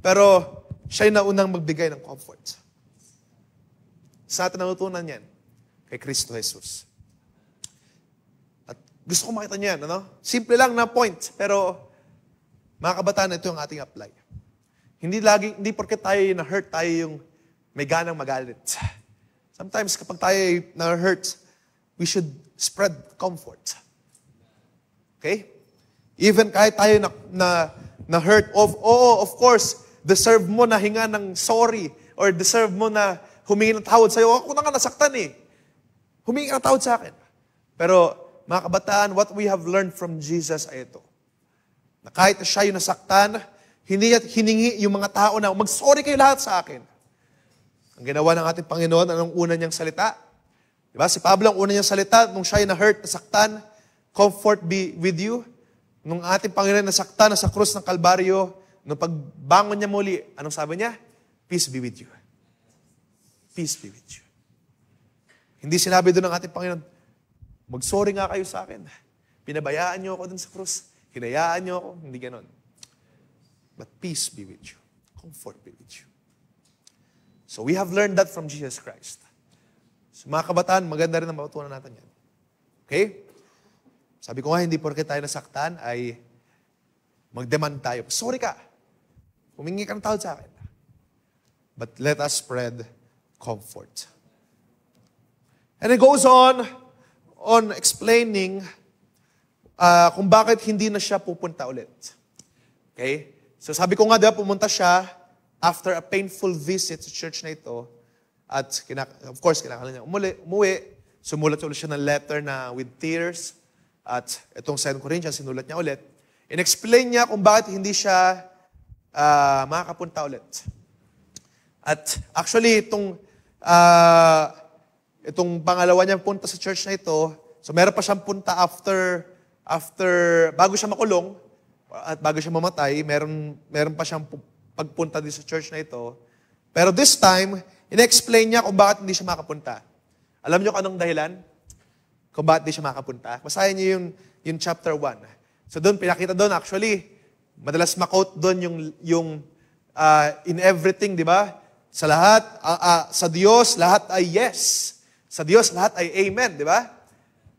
Pero, siya yung naunang magbigay ng comfort. Sa atin natutunan yan, kay Kristo Jesus. At gusto ko makita niyan, ano? Simple lang na point, pero mga kabataan, ito yung ating apply. Hindi porket tayo na-hurt, tayo yung may ganang magalit. Sometimes kapag tayo na-hurt, we should spread comfort. Okay? Even kahit tayo na-hurt, of course, deserve mo na hinga ng sorry or deserve mo na humingi ng tawad sa'yo. Ako na nga nasaktan eh. Humingi ng tawad sa akin. Pero mga kabataan, what we have learned from Jesus ay ito. Na kahit na siya yung nasaktan, hiningi yung mga tao na, mag-sorry kayo lahat sa akin. Ang ginawa ng ating Panginoon, anong una niyang salita? Diba? Si Pablo, ang una niyang salita, nung siya yung na-hurt, nasaktan, comfort be with you. Nung ating Panginoon nasaktan, nasa krus ng Kalbaryo, nung pagbangon niya muli, anong sabi niya? Peace be with you. Peace be with you. Hindi sinabi doon ng ating Panginoon, mag-sorry nga kayo sa akin. Pinabayaan niyo ako dun sa krus. Hinayaan niyo ako. Hindi ganon. but peace be with you. Comfort be with you. So we have learned that from Jesus Christ. So mga kabataan, maganda rin ang matutunan natin yan. Okay? Sabi ko nga, hindi porke tayo nasaktan ay mag-demand tayo. Sorry ka. Humingi ka ng tawad sa akin. But let us spread comfort. And it goes on explaining kung bakit hindi na siya pupunta ulit. Okay? So sabi ko nga, diba, pumunta siya after a painful visit sa church na ito. At of course, kinakailangan niya umuwi. Sumulat ulit siya ng letter na with tears. At itong 2 Corinthians, sinulat niya ulit. In-explain niya kung bakit hindi siya makakapunta ulit. At actually, itong pangalawa niya punta sa church na ito, so meron pa siyang punta after bago siya makulong, at bago siya mamatay, meron pa siyang pagpunta din sa church na ito. Pero this time, in-explain niya kung bakit hindi siya makapunta. Alam niyo kung anong dahilan? Kung bakit hindi siya makapunta? Basahin niyo yung chapter 1. So doon, pinakita doon, actually, madalas makot doon yung in everything, di ba? Sa lahat, sa Diyos, lahat ay yes. Sa Diyos, lahat ay amen, di ba?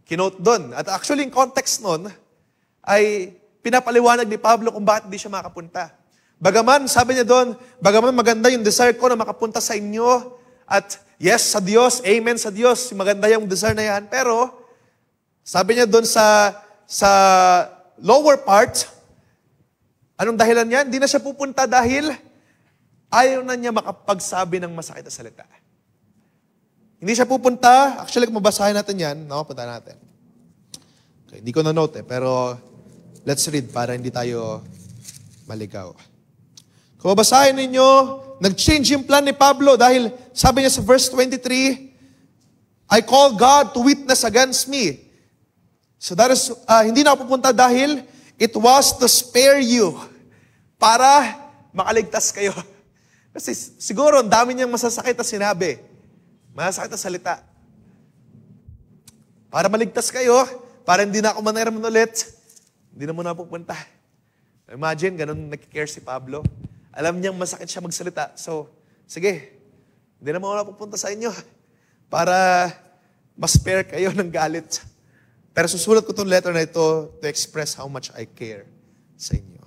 Kinote doon. At actually, in context nun, ay pinapaliwanag ni Pablo kung bakit hindi siya makapunta. Bagaman, sabi niya doon, bagaman maganda yung desire ko na makapunta sa inyo, at yes sa Diyos, amen sa Diyos, maganda yung desire na yan, pero, sabi niya doon sa lower part, anong dahilan niya? Hindi na siya pupunta dahil ayaw na niya makapagsabi ng masakit na salita. Hindi siya pupunta. Actually, kung mabasahin natin yan, punta natin. Okay, hindi ko na-note pero let's read para hindi tayo maligaw. Kung mabasahin ninyo, nag-change yung plan ni Pablo dahil sabi niya sa verse 23, I call God to witness against me. So that is, hindi na pupunta dahil it was to spare you para makaligtas kayo. Kasi siguro, ang dami niyang masasakit na sinabi. Masasakit na salita. Para maligtas kayo, para hindi na ako manayraman ulit, hindi na muna pupunta. Imagine, ganun nakikare si Pablo. Alam niyang masakit siya magsalita. So, sige, hindi na muna pupunta sa inyo para ma-spare kayo ng galit. Pero susulat ko itong letter na ito to express how much I care sa inyo.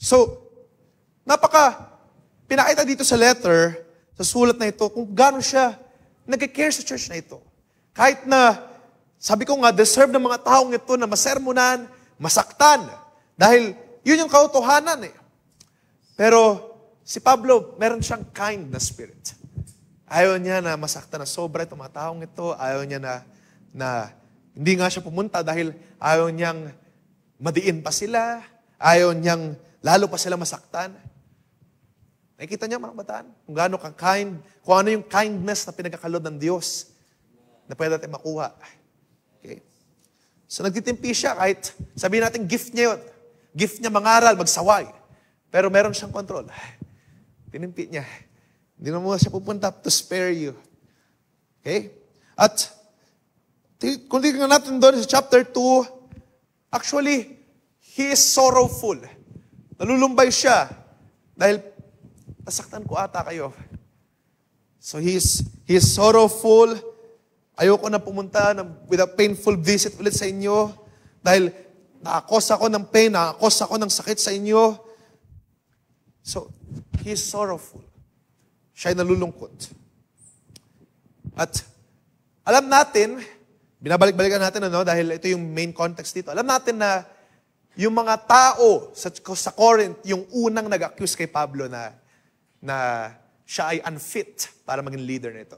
So, pinakita dito sa letter, sa sulat na ito, kung gaano siya nag-care sa church na ito. Kahit na, sabi ko nga, deserve ng mga taong ito na masermonan, masaktan. Dahil yun yung kautuhanan eh. Pero si Pablo, meron siyang kind na spirit. Ayaw niya na masaktan na sobra itong mga taong ito. Ayaw niya na hindi nga siya pumunta dahil ayaw niyang madiin pa sila. Ayaw niyang lalo pa sila masaktan. Nakikita niya mga bataan? Kung gaano ka-kind, kung ano yung kindness na pinagkakaloob ng Diyos na pwede natin makuha. Okay? So nagtitimpi siya kahit sabihin natin gift niya yun. Gift niya mangaral, magsaway. Pero meron siyang control. Tinimpi niya. Hindi na muna siya pupunta to spare you. Okay? At kung tingnan natin doon sa chapter 2, actually, he is sorrowful. Nalulumbay siya dahil nasaktan ko ata kayo. So he is sorrowful. Ayoko na pumunta with a painful visit ulit sa inyo dahil nakakos ako ng pain, nakakos ako ng sakit sa inyo. So, he is sorrowful. Siya ay nalulungkot. At alam natin, binabalik-balikan natin dahil ito yung main context dito. Alam natin na yung mga tao sa Corinth, yung unang nag-accuse kay Pablo na siya ay unfit para maging leader nito.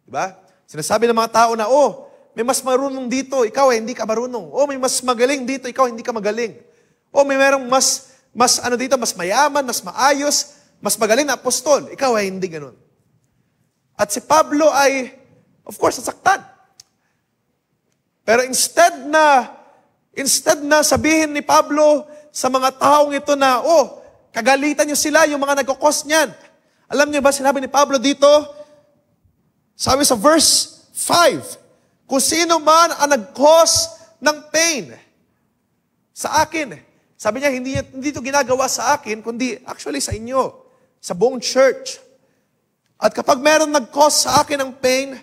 Diba? Sinasabi ng mga tao na, may mas marunong dito, ikaw hindi ka marunong. May mas magaling dito, ikaw hindi ka magaling. May merong mas mayaman, mas maayos, mas magaling na apostol. Ikaw hindi ganun. At si Pablo ay, of course, nasaktan. Pero instead na sabihin ni Pablo sa mga taong ito na, kagalitan niyo sila, yung mga nagkakos niyan. Alam niyo ba, sinabi ni Pablo dito, sabi sa verse 5, kung sino man ang nag-cause ng pain Sa akin. Sabi niya, hindi ito ginagawa sa akin, kundi actually sa inyo, sa buong church. At kapag meron nag-cause sa akin ng pain,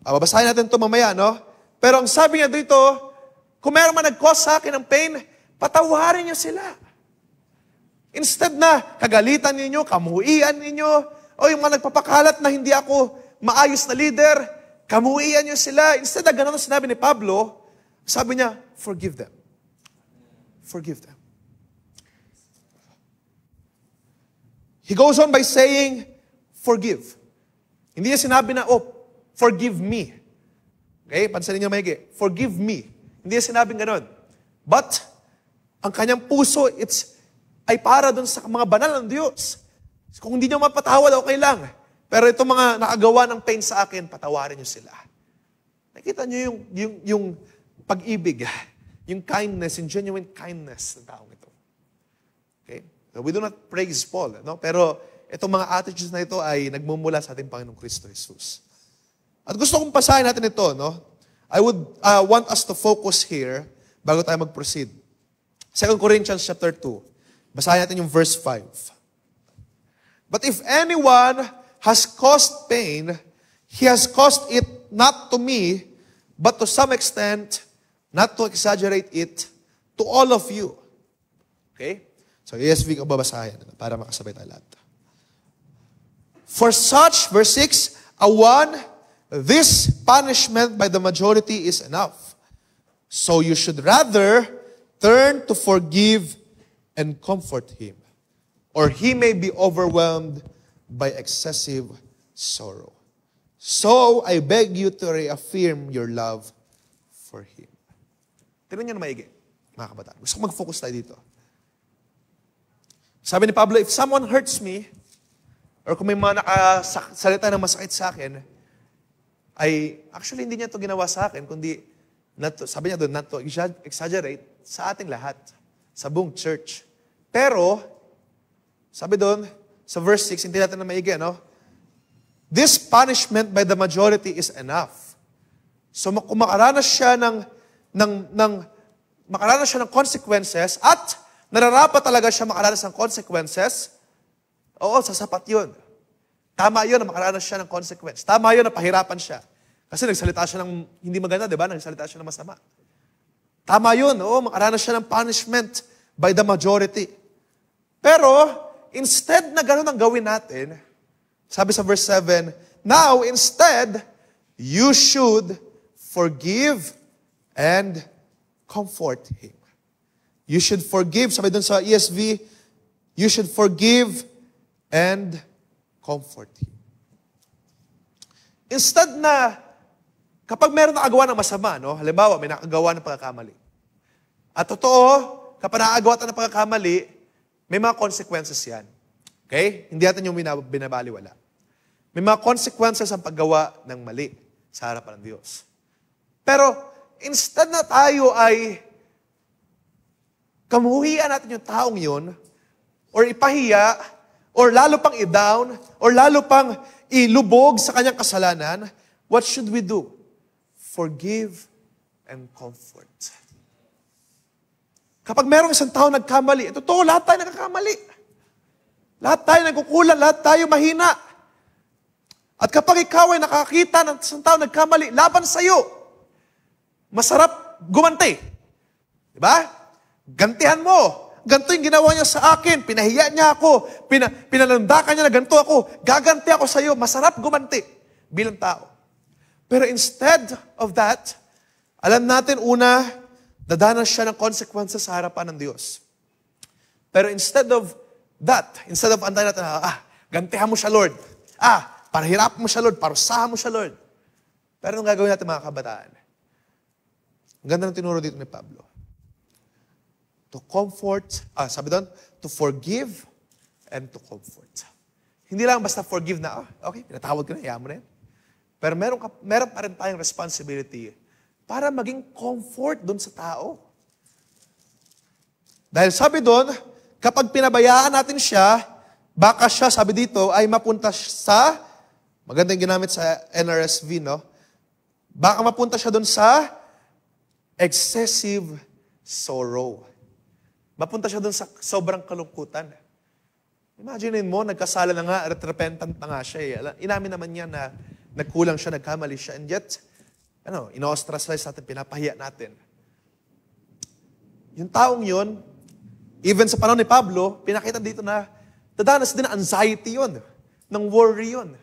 babasahin natin ito mamaya, no? Pero ang sabi niya dito, kung meron man nag-cause sa akin ng pain, patawarin niyo sila. Instead na kagalitan ninyo, kamuhian ninyo, o yung mga nagpapakalat na hindi ako maayos na leader, kamuhian niyo sila. Instead na ganun ang sinabi ni Pablo, sabi niya, forgive them. Forgive them. He goes on by saying, forgive. Hindi niya sinabi na, forgive me. Okay? Pansinin niyo maigi. Forgive me. Hindi niya sinabing ganun. But, ang kanyang puso, ay para dun sa mga banal ng Diyos. Kung hindi niyo mapatawad, okay lang. Pero itong mga nakagawa ng pain sa akin, patawarin niyo sila. Nakita niyo yung pag-ibig, yung kindness, yung genuine kindness ng taong ito. Okay? So we do not praise Paul, no? Pero itong mga attitudes na ito ay nagmumula sa ating Panginoong Kristo Jesus. At gusto kong pasahin natin ito, no? I would want us to focus here bago tayo mag-proceed. 2 Corinthians chapter 2. Basahin natin yung verse 5. But if anyone has caused pain, he has caused it not to me, but to some extent, not to exaggerate it, to all of you. Okay? So, ESV ko babasahin para makasabay tayo lahat. For such, verse 6, this punishment by the majority is enough. So you should rather turn to forgive and comfort him, or he may be overwhelmed by excessive sorrow. So I beg you to reaffirm your love for him. Tingnan niyo na maigi, mga kabataan. Gusto ko mag-focus tayo dito. Sabi ni Pablo, if someone hurts me, or kung may mga nakasalita na masakit sa akin, ay actually hindi niya ito ginawa sa akin, kundi, sabi niya doon, not to exaggerate sa ating lahat, sa buong church. Pero, sabi doon, sa verse 6, hindi natin na maigi, no? This punishment by the majority is enough. So, kung makaranas siya ng consequences, at nararapat talaga siya makaranas ng consequences, oo, sasapat yun. Tama yun na makaranas siya ng consequence. Tama yun na pahirapan siya. Kasi nagsalita siya ng hindi maganda, di ba? Nagsalita siya ng masama. Tama yun, oo, makaranas siya ng punishment by the majority. Pero, instead na gano'n ang gawin natin, sabi sa verse 7, now, instead, you should forgive and comfort him. You should forgive, sabi dun sa ESV, you should forgive and comfort him. Instead na, kapag meron nakagawa ng masama, no? Halimbawa, may nakagawa ng pagkakamali. At totoo, kapag nakagawa tayo ng pagkakamali, may mga consequences yan. Okay? Hindi natin yung binabaliwala. May mga consequences ang paggawa ng mali sa harapan ng Diyos. Pero, instead na tayo ay kamuhian natin yung taong yun, or ipahiya, or lalo pang i-down, or lalo pang ilubog sa kanyang kasalanan, what should we do? Forgive and comfort. Kapag merong isang tao nagkamali, totoo, lahat tayo nagkakamali. Lahat tayo nagkukulang, lahat tayo mahina. At kapag ikaw ay nakakita ng isang tao nagkamali, laban sa'yo, masarap gumanti. Diba? Gantihan mo. Ganto yung ginawa niya sa akin. Pinahiya niya ako. Pinalandakan niya na ganto ako. Gaganti ako sa'yo. Masarap gumanti bilang tao. Pero instead of that, alam natin una, dadanas siya ng consequences sa harapan ng Diyos. Pero instead of that, instead of antayin natin, gantihan mo siya, Lord. Parahirap mo siya, Lord. Parusahan mo siya, Lord. Pero anong gagawin natin, mga kabataan? Ang ganda ng tinuro dito ni Pablo. To comfort, sabi doon, to forgive and to comfort. Hindi lang basta forgive na, okay, pinatawad ko na, hayaan mo na yan. Pero meron pa rin tayong responsibility para maging comfort doon sa tao. Dahil sabi doon, kapag pinabayaan natin siya, baka siya, sabi dito, ay mapunta sa, magandang ginamit sa NRSV, no? Baka mapunta siya doon sa excessive sorrow. Mapunta siya dun sa sobrang kalungkutan. Imagine mo, nagkasala na nga, at repentant na nga siya. Inamin naman niya na nagkulang siya, nagkamali siya. And yet, ino-ostracize natin, pinapahiya natin. Yung taong yun, even sa panahon ni Pablo, pinakita dito na dadanas din ng anxiety yun, ng worry yun,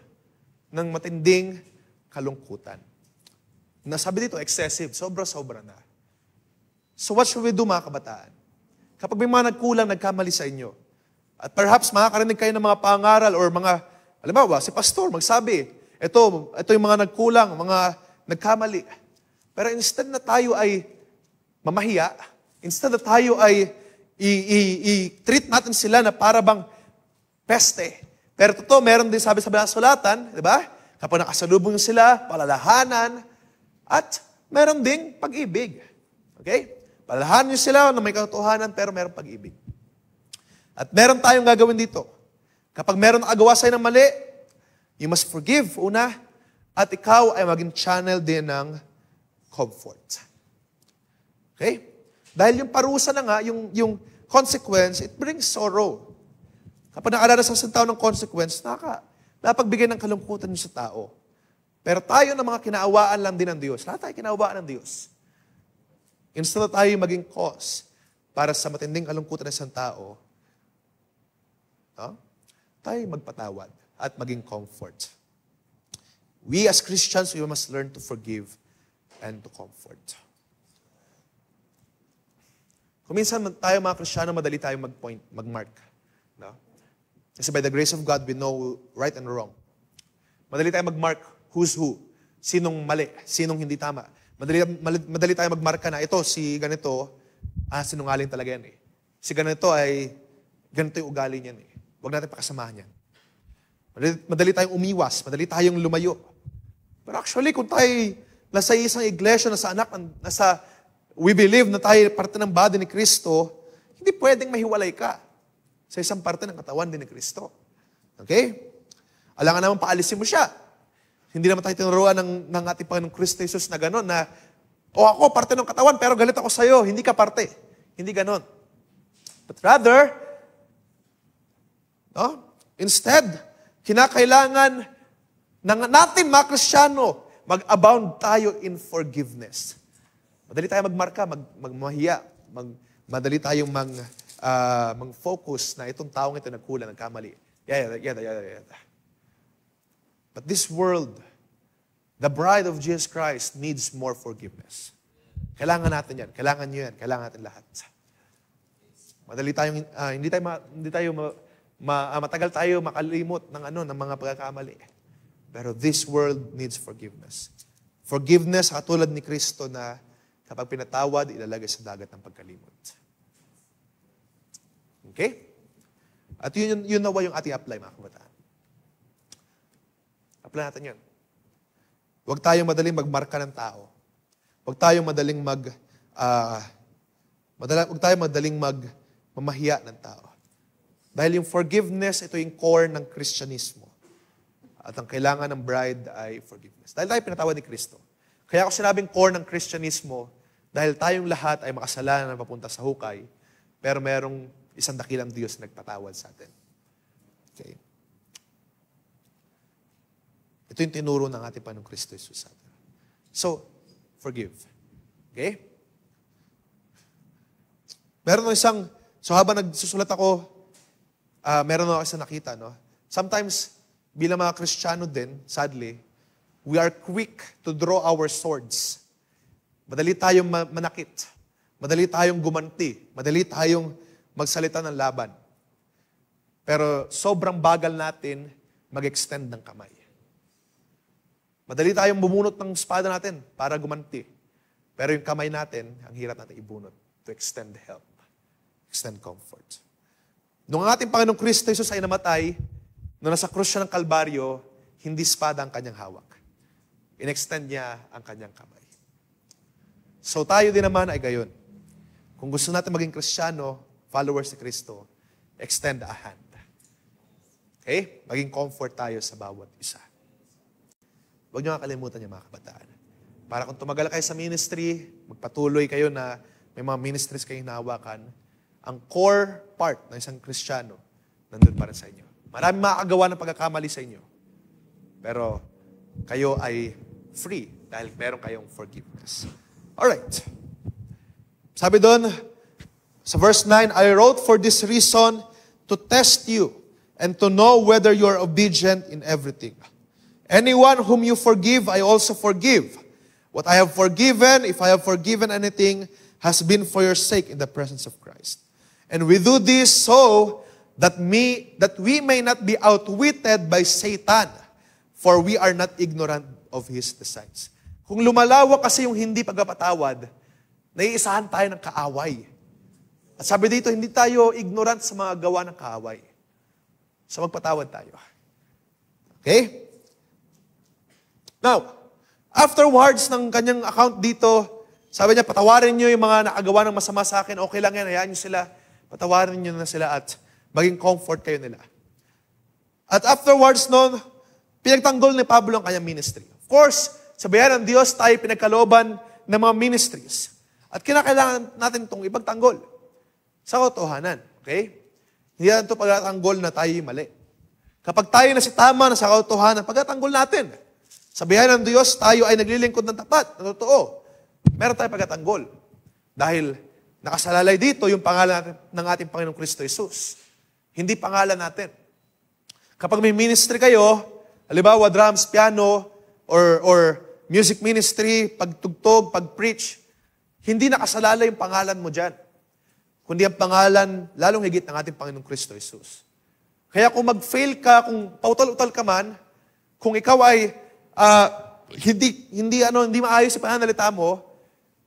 ng matinding kalungkutan. Nasabi dito, excessive, sobra-sobra na. So what should we do, mga kabataan? Kapag may mga nagkulang, nagkamali sa inyo, at perhaps makakarinig kayo ng mga pangaral or mga, halimbawa, si pastor magsabi, ito yung mga nagkulang, mga nagkamali. Pero instead na tayo ay mamahiya, instead na tayo ay i-treat natin sila na para bang peste. Pero totoo, meron din sabi sa sulatan, di ba? Kapag nakasalubong sila, palalahanan, at meron ding pag-ibig. Okay? Palalahanan nyo sila na may katotohanan, pero meron pag-ibig. At meron tayong gagawin dito. Kapag meron nakagawa sa'yo ng mali, you must forgive, una, at ikaw ay maging channel din ng comfort. Okay? Dahil yung parusa na nga, yung consequence, it brings sorrow. Kapag nakaranas ang tao ng consequence, napagbigay ng kalungkutan niyo sa tao. Pero tayo na mga kinaawaan lang din ng Diyos. Lahat tayo kinaawaan ng Diyos. Instead na tayo maging cause para sa matinding kalungkutan ng isang tao, tayo magpatawad at maging comfort. We as Christians, we must learn to forgive and to comfort. Kung minsan tayo mga Kristiyano, madali tayo mag-mark. No? Kasi by the grace of God, we know right and wrong. Madali tayo mag-mark who's who. Sinong mali, sinong hindi tama. Madali tayo magmarka na, ito, si ganito, sinungaling talaga yan eh. Si ganito ay, ganito yung ugali niyan eh. Huwag natin pakasamahan yan. Madali tayong umiwas, madali tayong lumayo. Pero actually, kung tayo nasa isang iglesia, we believe na tayo parte ng body ni Kristo, hindi pwedeng mahiwalay ka sa isang parte ng katawan din ni Kristo. Okay? Alangan naman paalisin mo siya. Hindi naman tayo tinuruan ng ating Panginoong Kristo Jesus na gano'n na, ako, parte ng katawan, pero galit ako sa'yo, hindi ka parte. Hindi gano'n. But rather, instead, kinakailangan natin mga Kristiyano, mag-abound tayo in forgiveness. Madali tayo magmarka, magmahiya, madali tayong mag-focus na itong taong ito nagkulang, nagkamali. Yada. But this world, the bride of Jesus Christ needs more forgiveness. Kailangan natin yan. Kailangan nyo yan. Kailangan natin lahat. Madali tayong, matagal tayo makalimot ng mga pagkakamali. Pero this world needs forgiveness. Forgiveness katulad ni Kristo na kapag pinatawad, ilalagay sa dagat ng pagkalimot. Okay? At yun nawa yung ating apply, mga kabataan. Apply natin yun. Huwag tayong madaling magmarka ng tao. Huwag tayong madaling mamahiya ng tao. Dahil yung forgiveness, ito yung core ng Kristyanismo. At ang kailangan ng bride ay forgiveness. Dahil tayo pinatawad ni Kristo. Kaya ako sinabing core ng Kristyanismo, dahil tayong lahat ay makasalanan na papunta sa hukay, pero merong isang dakilang Diyos na nagpatawad sa atin. Okay? Ito yung tinuro ng ating Panginoong Kristo Jesus sa atin. So, forgive. Okay? So habang nagsusulat ako, meron ako isang nakita, no? Sometimes, bilang mga Kristiyano din, sadly, we are quick to draw our swords. Madali tayong manakit. Madali tayong gumanti. Madali tayong magsalita ng laban. Pero sobrang bagal natin mag-extend ng kamay. Madali tayong bumunot ng espada natin para gumanti. Pero yung kamay natin, ang hirap natin ibunot to extend help, extend comfort. Nung ang ating Panginoong Kristo Jesus ay namatay, nung nasa krus siya ng Kalbaryo, hindi espada ang kanyang hawak. In-extend niya ang kanyang kamay. So tayo din naman ay gayon. Kung gusto natin maging Kristiyano, followers ni Kristo, extend a hand. Okay? Maging comfort tayo sa bawat isa. Huwag niyo kakalimutan niyo mga kabataan. Para kung tumagal kayo sa ministry, magpatuloy kayo na may mga ministries kayong hinahawakan, ang core part ng isang Kristiyano, nandun para sa inyo. Maraming makakagawa ng pagkakamali sa inyo. Pero kayo ay free dahil meron kayong forgiveness. Alright. Sabi doon, sa verse 9, I wrote for this reason to test you and to know whether you are obedient in everything. Anyone whom you forgive, I also forgive. What I have forgiven, if I have forgiven anything, has been for your sake in the presence of Christ. And we do this so that we may not be outwitted by Satan, for we are not ignorant of his designs. Kung lumalawak kasi yung hindi pagpapatawad, naiisahan tayo ng kaaway. At sabi dito, hindi tayo ignorant sa mga gawa ng kaaway. So magpatawad tayo. Okay? Now, afterwards ng kanyang account dito, sabi niya, patawarin niyo yung mga nakagawa ng masama sa akin. Okay lang yan, hayaan niyo sila. Patawarin niyo na sila at maging comfort kayo nila. At afterwards nun, pinagtanggol ni Pablo ang kanyang ministry. Of course, sa bayan ng Diyos, tayo pinagkalooban ng mga ministries. At kinakailangan natin itong ipagtanggol sa katotohanan. Okay? Hindi natin ito pagtatanggol na tayo mali. Kapag tayo na si tama na sa katotohanan, pagtatanggol natin. Sa bayan ng Diyos, tayo ay naglilingkod ng tapat, na totoo. Meron tayong pagtatanggol. Dahil nakasalalay dito yung pangalan ng ating Panginoong Kristo Jesus. Hindi pangalan natin. Kapag may ministry kayo, halimbawa drums, piano, or music ministry, pagtugtog, pag-preach, hindi nakasalalay yung pangalan mo dyan. Kundi ang pangalan, lalong higit ng ating Panginoong Kristo Jesus. Kaya kung mag-fail ka, kung pautal-utal ka man, kung ikaw ay hindi maayos sa pananalita mo,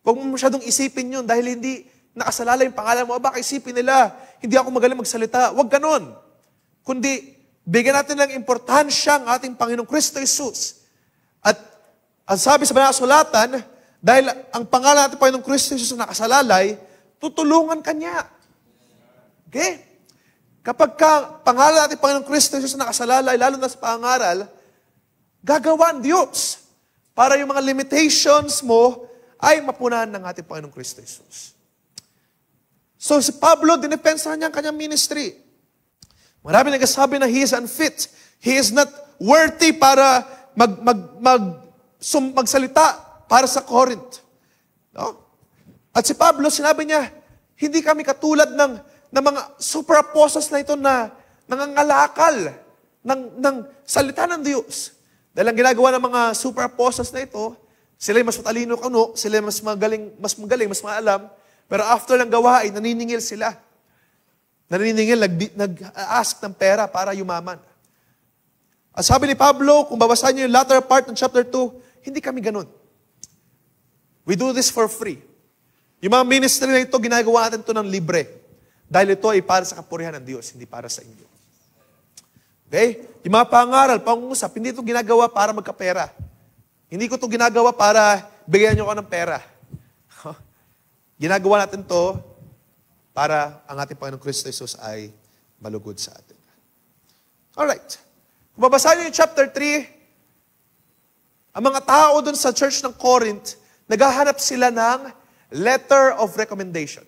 huwag mo masyadong isipin yun dahil hindi nakasalala yung pangalan mo. Baka isipin nila, hindi ako magaling magsalita. Huwag ganon. Kundi, bigyan natin ng importansya ang ating Panginoong Kristo Jesus. At ang sabi sa Banal na Sulatan, dahil ang pangalan natin Panginoong Kristo Jesus na nakasalalay, tutulungan ka niya. Okay? Kapag pangalan natin Panginoong Kristo Jesus na nakasalalay, lalo na sa pangaral, gagawa ang Diyos para yung mga limitations mo ay mapunahan ng ating Panginoong Kristo Jesus. So si Pablo, dinepensahan niya ang kanyang ministry. Marami nagsasabi na he is unfit. He is not worthy para magsalita para sa Corinth. No? At si Pablo, sinabi niya, hindi kami katulad ng mga super apostles na ito na nangangalakal ng salita ng Diyos. Dahil ang ginagawa ng mga super apostles na ito, sila mas matalino kuno, sila mas magaling, mas maalam, pero after ng gawain, naniningil sila. Naniningil, nag-ask ng pera para yumaman. At sabi ni Pablo, kung babasahin niyo yung latter part ng chapter 2, hindi kami ganun. We do this for free. Yung mga ministry na ito, ginagawa natin ito ng libre. Dahil ito ay para sa kapurihan ng Diyos, hindi para sa inyo. Okay? Yung mga pangaral, pangungusap, hindi ito ginagawa para magkapera. Hindi ko ito ginagawa para bigyan nyo ko ng pera. Ginagawa natin ito para ang ating Panginoong Kristo Jesus ay malugod sa atin. Alright. Kung babasahin niyo yung chapter 3, ang mga tao dun sa church ng Corinth, naghahanap sila ng letter of recommendation.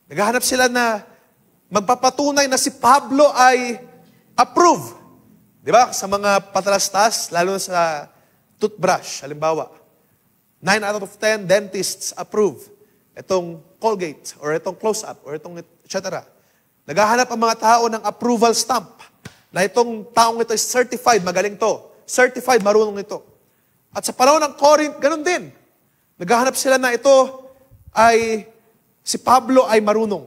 Naghahanap sila na magpapatunay na si Pablo ay approve. Di ba? Sa mga patalastas, lalo sa toothbrush, halimbawa. 9 out of 10 dentists approve itong Colgate or itong Close-Up or itong etc. Naghahanap ang mga tao ng approval stamp na itong taong ito is certified, magaling to. Certified, marunong ito. At sa panahon ng Corinth, ganun din. Naghahanap sila na ito ay si Pablo ay marunong.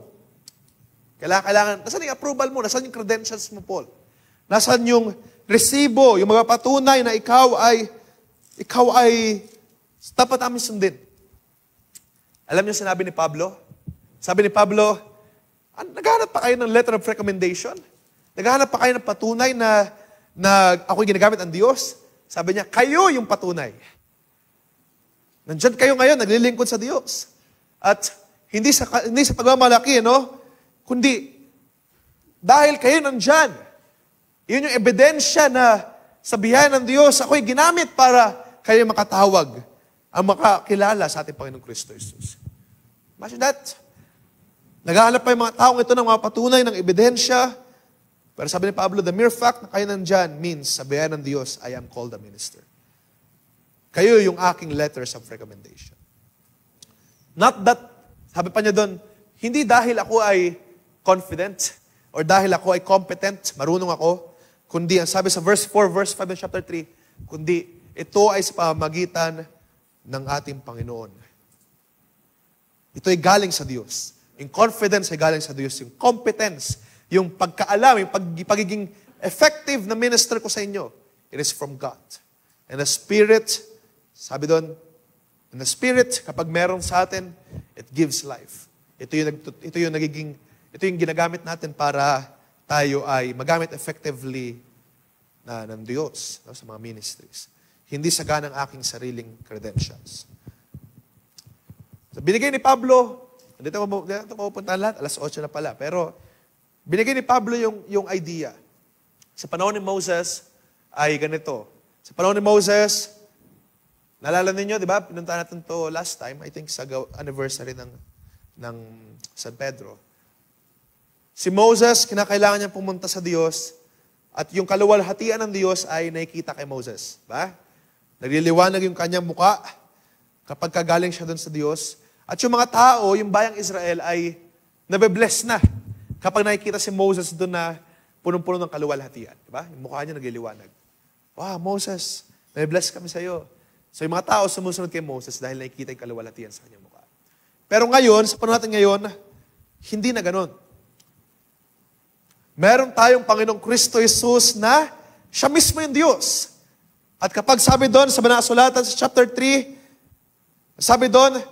Kailangan, nasan yung approval mo? Nasan yung credentials mo, Paul? Nasan yung resibo, yung mga patunay na ikaw ay dapat namin sundin. Alam niyo sinabi ni Pablo? Sabi ni Pablo, naghahanap pa kayo ng letter of recommendation? Naghahanap pa kayo ng patunay na ako'y ginagamit ang Diyos? Sabi niya, kayo yung patunay. Nandyan kayo ngayon, naglilingkod sa Diyos. At hindi sa pagmamalaki, no? Kundi, dahil kayo nandyan, yun yung ebidensya na sabihan ng Diyos, ako'y ginamit para kayo makatawag ang makakilala sa ating Panginoong Kristo Jesus. Imagine that. Naghahanap pa yung mga taong ito ng mga patunay, ng ebidensya. Pero sabi ni Pablo, the mere fact na kayo nandyan means, sabihan ng Diyos, I am called a minister. Kayo yung aking letters of recommendation. Not that, sabi pa niya doon, hindi dahil ako ay confident or dahil ako ay competent, marunong ako, kundi, ang sabi sa verse 4, verse 5 ng chapter 3, kundi ito ay sa pamamagitan ng ating Panginoon. Ito ay galing sa Diyos. Yung confidence ay galing sa Diyos. Yung competence, yung pagkaalam, yung pagiging effective na minister ko sa inyo, it is from God. And the Spirit, sabi doon, and the Spirit, kapag meron sa atin, it gives life. Ito yung ginagamit natin para tayo ay magamit effectively ng Diyos sa mga ministries. Hindi sa ganang aking sariling credentials. So, binigay ni Pablo, dito mapupunta lahat, alas 8 na pala, pero binigay ni Pablo yung idea. Sa panahon ni Moses ay ganito. Sa panahon ni Moses, naalala ninyo, di ba? Pinunta natin to last time, I think sa anniversary ng San Pedro. Si Moses, kinakailangan niya pumunta sa Diyos at yung kaluwalhatian ng Diyos ay nakikita kay Moses. Ba? Nagliliwanag yung kanyang muka kapag kagaling siya doon sa Diyos. At yung mga tao, yung bayang Israel ay nabe-bless na kapag nakikita si Moses doon na punong-puno ng kaluwalhatian. Diba? Yung mukha niya nagliliwanag. Wow, Moses, nabe-bless kami sa iyo. So yung mga tao sumusunod kay Moses dahil nakikita yung kaluwalhatian sa kanyang mukha. Pero ngayon, sa panahon natin ngayon, hindi na ganon. Meron tayong Panginoong Kristo Jesus na siya mismo yung Diyos. At kapag sabi doon sa Banal na Sulatan sa chapter 3, sabi doon,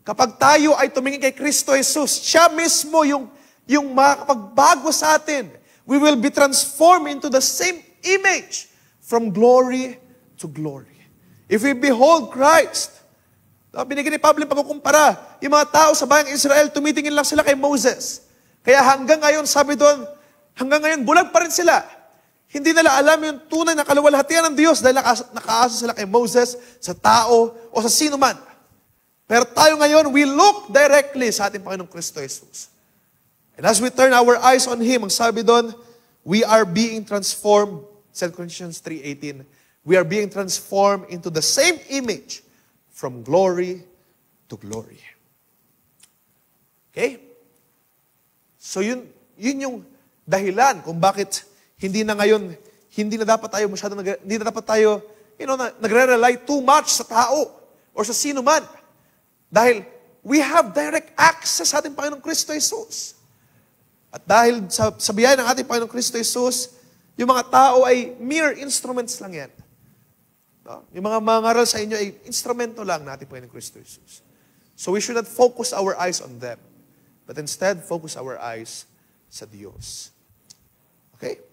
kapag tayo ay tumingin kay Kristo Jesus, siya mismo yung makakapagbago sa atin. We will be transformed into the same image from glory to glory. If we behold Christ, binigyan ni Pablo yung pagkukumpara, yung mga tao sa bayang Israel, tumitingin lang sila kay Moses. Kaya hanggang ngayon, sabi doon, hanggang ngayon, bulag pa rin sila. Hindi nila alam yung tunay na kaluwalhatian ng Diyos dahil nakaasa sila kay Moses, sa tao, o sa sino man. Pero tayo ngayon, we look directly sa ating Panginoong Kristo Jesus. And as we turn our eyes on Him, ang sabi doon, we are being transformed, 2 Corinthians 3:18, we are being transformed into the same image from glory to glory. Okay? So yun yung dahilan kung bakit hindi na dapat tayo nagre-rely too much sa tao or sa sino man. Dahil we have direct access sa ating Panginoong Kristo Jesus. At dahil sa biyaya ng ating Panginoong Kristo Jesus, yung mga tao ay mere instruments lang yan. No? Yung mga mangaral sa inyo ay instrumento lang natin Panginoong Kristo Jesus. So we should not focus our eyes on them, but instead focus our eyes sa Diyos. Okay?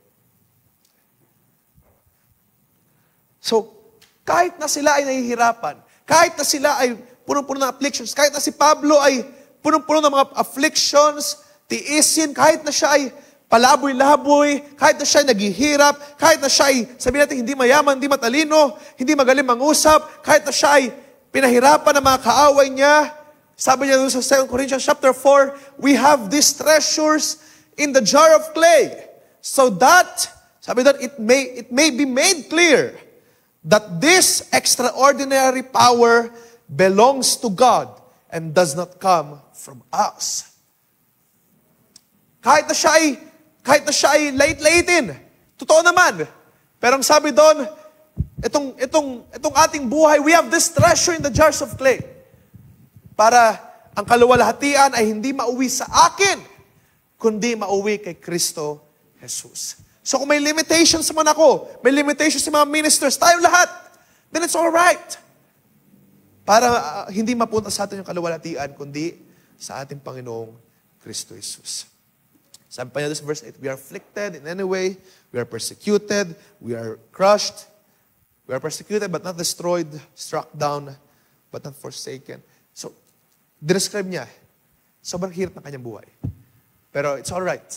So, kahit na sila ay nahihirapan, kahit na sila ay punong-puno ng afflictions, kahit na si Pablo ay punong-puno ng mga afflictions, tiisin, kahit na siya ay palaboy-laboy, kahit na siya ay naghihirap, kahit na siya ay, sabihin natin, hindi mayaman, hindi matalino, hindi magaling mangusap, kahit na siya ay pinahirapan ng mga kaaway niya, sabi niya doon sa 2 Corinthians chapter 4, we have these treasures in the jar of clay, so that, sabi doon, it may be made clear that this extraordinary power belongs to God and does not come from us. Kahit na siya ay lait-laitin, totoo naman. Pero ang sabi doon, itong ating buhay, we have this treasure in the jars of clay. Para ang kaluwalhatian ay hindi mauwi sa akin, kundi mauwi kay Kristo Jesus. So kung may limitations man ako, may limitations sa mga ministers, tayo lahat, then it's alright. Para hindi mapunta sa atin yung kaluwalhatian, kundi sa ating Panginoong Kristo Jesus. Sabi pa niya sa verse 8, we are afflicted in any way, we are persecuted, we are crushed, we are persecuted but not destroyed, struck down but not forsaken. So, describe niya, sobrang hirap ng kanyang buhay. Pero it's alright.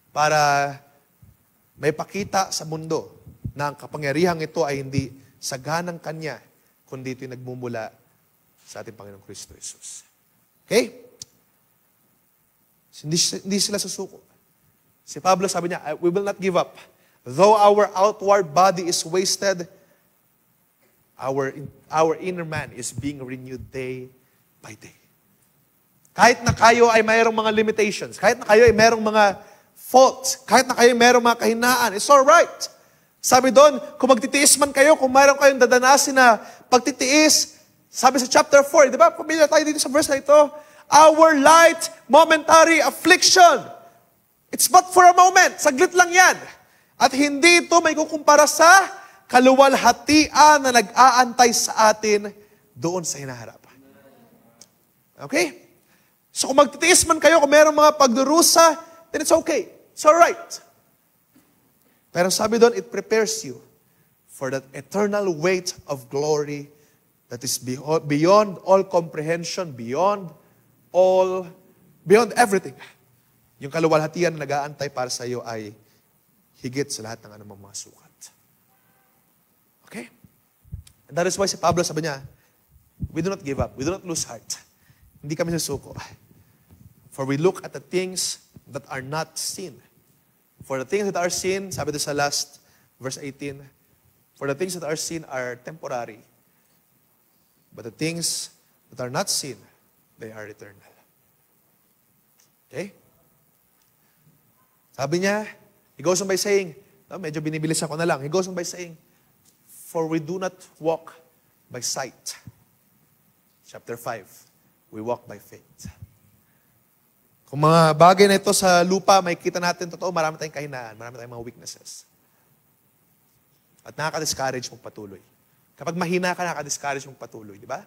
Para may pakita sa mundo na ang kapangyarihang ito ay hindi sa ganang kanya, kundi ito'y nagmumula sa ating Panginoong Kristo Jesus. Okay? Hindi sila susuko. Si Pablo sabi niya, we will not give up. Though our outward body is wasted, our inner man is being renewed day by day. Kahit na kayo ay mayroong mga limitations, kahit na kayo ay mayroong mga faults, kahit na kayo ay mayroong mga kahinaan, it's all right. Sabi doon, kung magtitiis man kayo, kung mayroong kayong dadanasin na pagtitiis, sabi sa chapter 4, di ba? Pamilya tayo dito sa verse na ito, our light, momentary affliction. It's but for a moment. Saglit lang yan. At hindi ito may kukumpara sa kaluwalhatian na nag-aantay sa atin doon sa hinaharap. Okay? So kung magtitiis man kayo, kung mayroong mga pagdurusa, then it's okay. It's alright. Pero sabi doon, it prepares you for that eternal weight of glory that is beyond all comprehension, beyond everything. Yung kaluwalhatian na nag-aantay para sa iyo ay higit sa lahat ng anumang mga sukat. Okay? And that is why si Pablo sabi niya, we do not give up. We do not lose heart. Hindi kami susuko. For we look at the things that are not seen. For the things that are seen, sabi doon sa last verse 18, for the things that are seen are temporary. But the things that are not seen, they are eternal. Okay? Sabi niya, he goes on by saying, medyo binibilis ako na lang. He goes on by saying, for we do not walk by sight. Chapter 5, we walk by faith. Kung mga bagay na ito sa lupa, may kita natin, totoo, marami tayong kahinaan, marami tayong mga weaknesses. At nakaka-discourage mong patuloy. Kapag mahina ka, nakaka-discourage mong patuloy, di ba?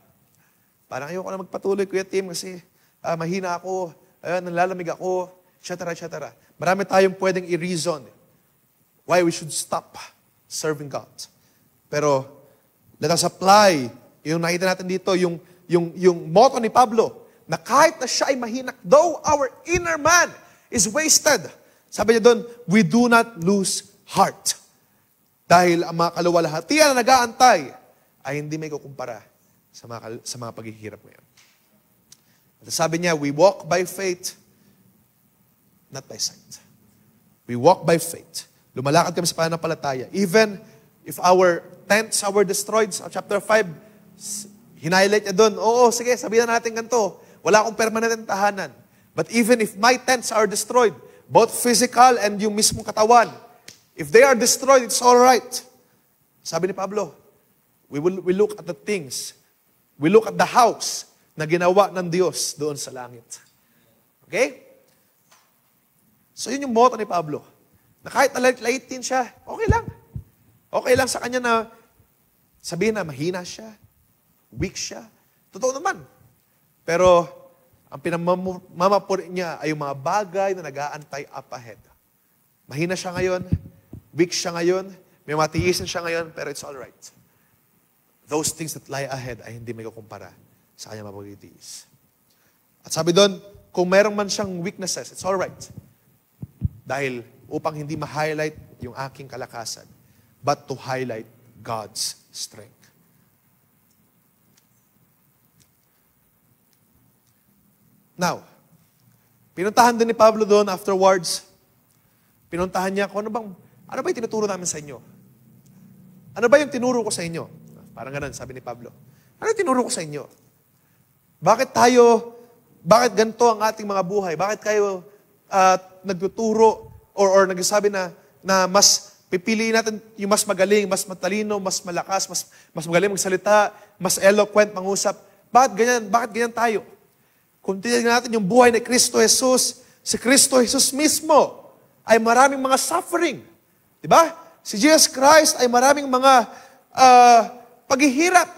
Parang ayoko na magpatuloy, Kuya Tim, kasi mahina ako, nalalamig ako, etc. Marami tayong pwedeng i-reason why we should stop serving God. Pero, let us apply, yung nakita natin dito, yung motto ni Pablo, na kahit na siya ay mahina, though our inner man is wasted, sabi niya doon, we do not lose heart. Dahil ang mga kaluwalhatian na nag-aantay ay hindi may kukumpara sa mga paghihirap ngayon. At sabi niya, we walk by faith, not by sight. We walk by faith. Lumalakad kami sa pananampalataya. Even if our tents were destroyed, sa chapter 5, hinighlight niya doon, oo, sige, sabihin na natin ganito, wala akong permanenteng tahanan. But even if my tents are destroyed, both physical and yung mismong katawan, if they are destroyed, it's all right. Sabi ni Pablo, we look at the things, we look at the house na ginawa ng Diyos doon sa langit. Okay? So yun yung motto ni Pablo. Na kahit na late din siya, okay lang. Okay lang sa kanya na sabihin na mahina siya, weak siya. Totoo naman. Pero ang pinamamapuri niya ay yung mga bagay na nag-aantay up ahead. Mahina siya ngayon, weak siya ngayon, may matiisin siya ngayon, pero it's all right. Those things that lie ahead ay hindi may kukumpara sa kanyang mapagtitiis. At sabi doon, kung meron man siyang weaknesses, it's all right. Dahil upang hindi ma-highlight yung aking kalakasan, but to highlight God's strength. Now, pinuntahan din ni Pablo doon afterwards, pinuntahan niya kung ano ba yung tinuturo namin sa inyo? Ano ba yung tinuro ko sa inyo? Parang ganun, sabi ni Pablo. Ano yung tinuro ko sa inyo? Bakit ganito ang ating mga buhay? Bakit kayo nagtuturo or nagsasabi na mas pipiliin natin yung mas magaling, mas matalino, mas malakas, mas magaling magsalita, mas eloquent mangusap? Bakit ganyan? Bakit ganyan tayo? Kung tingnan natin yung buhay ni Kristo Jesus, si Kristo Jesus mismo ay maraming mga suffering. Diba? Si Jesus Christ ay maraming mga paghihirap.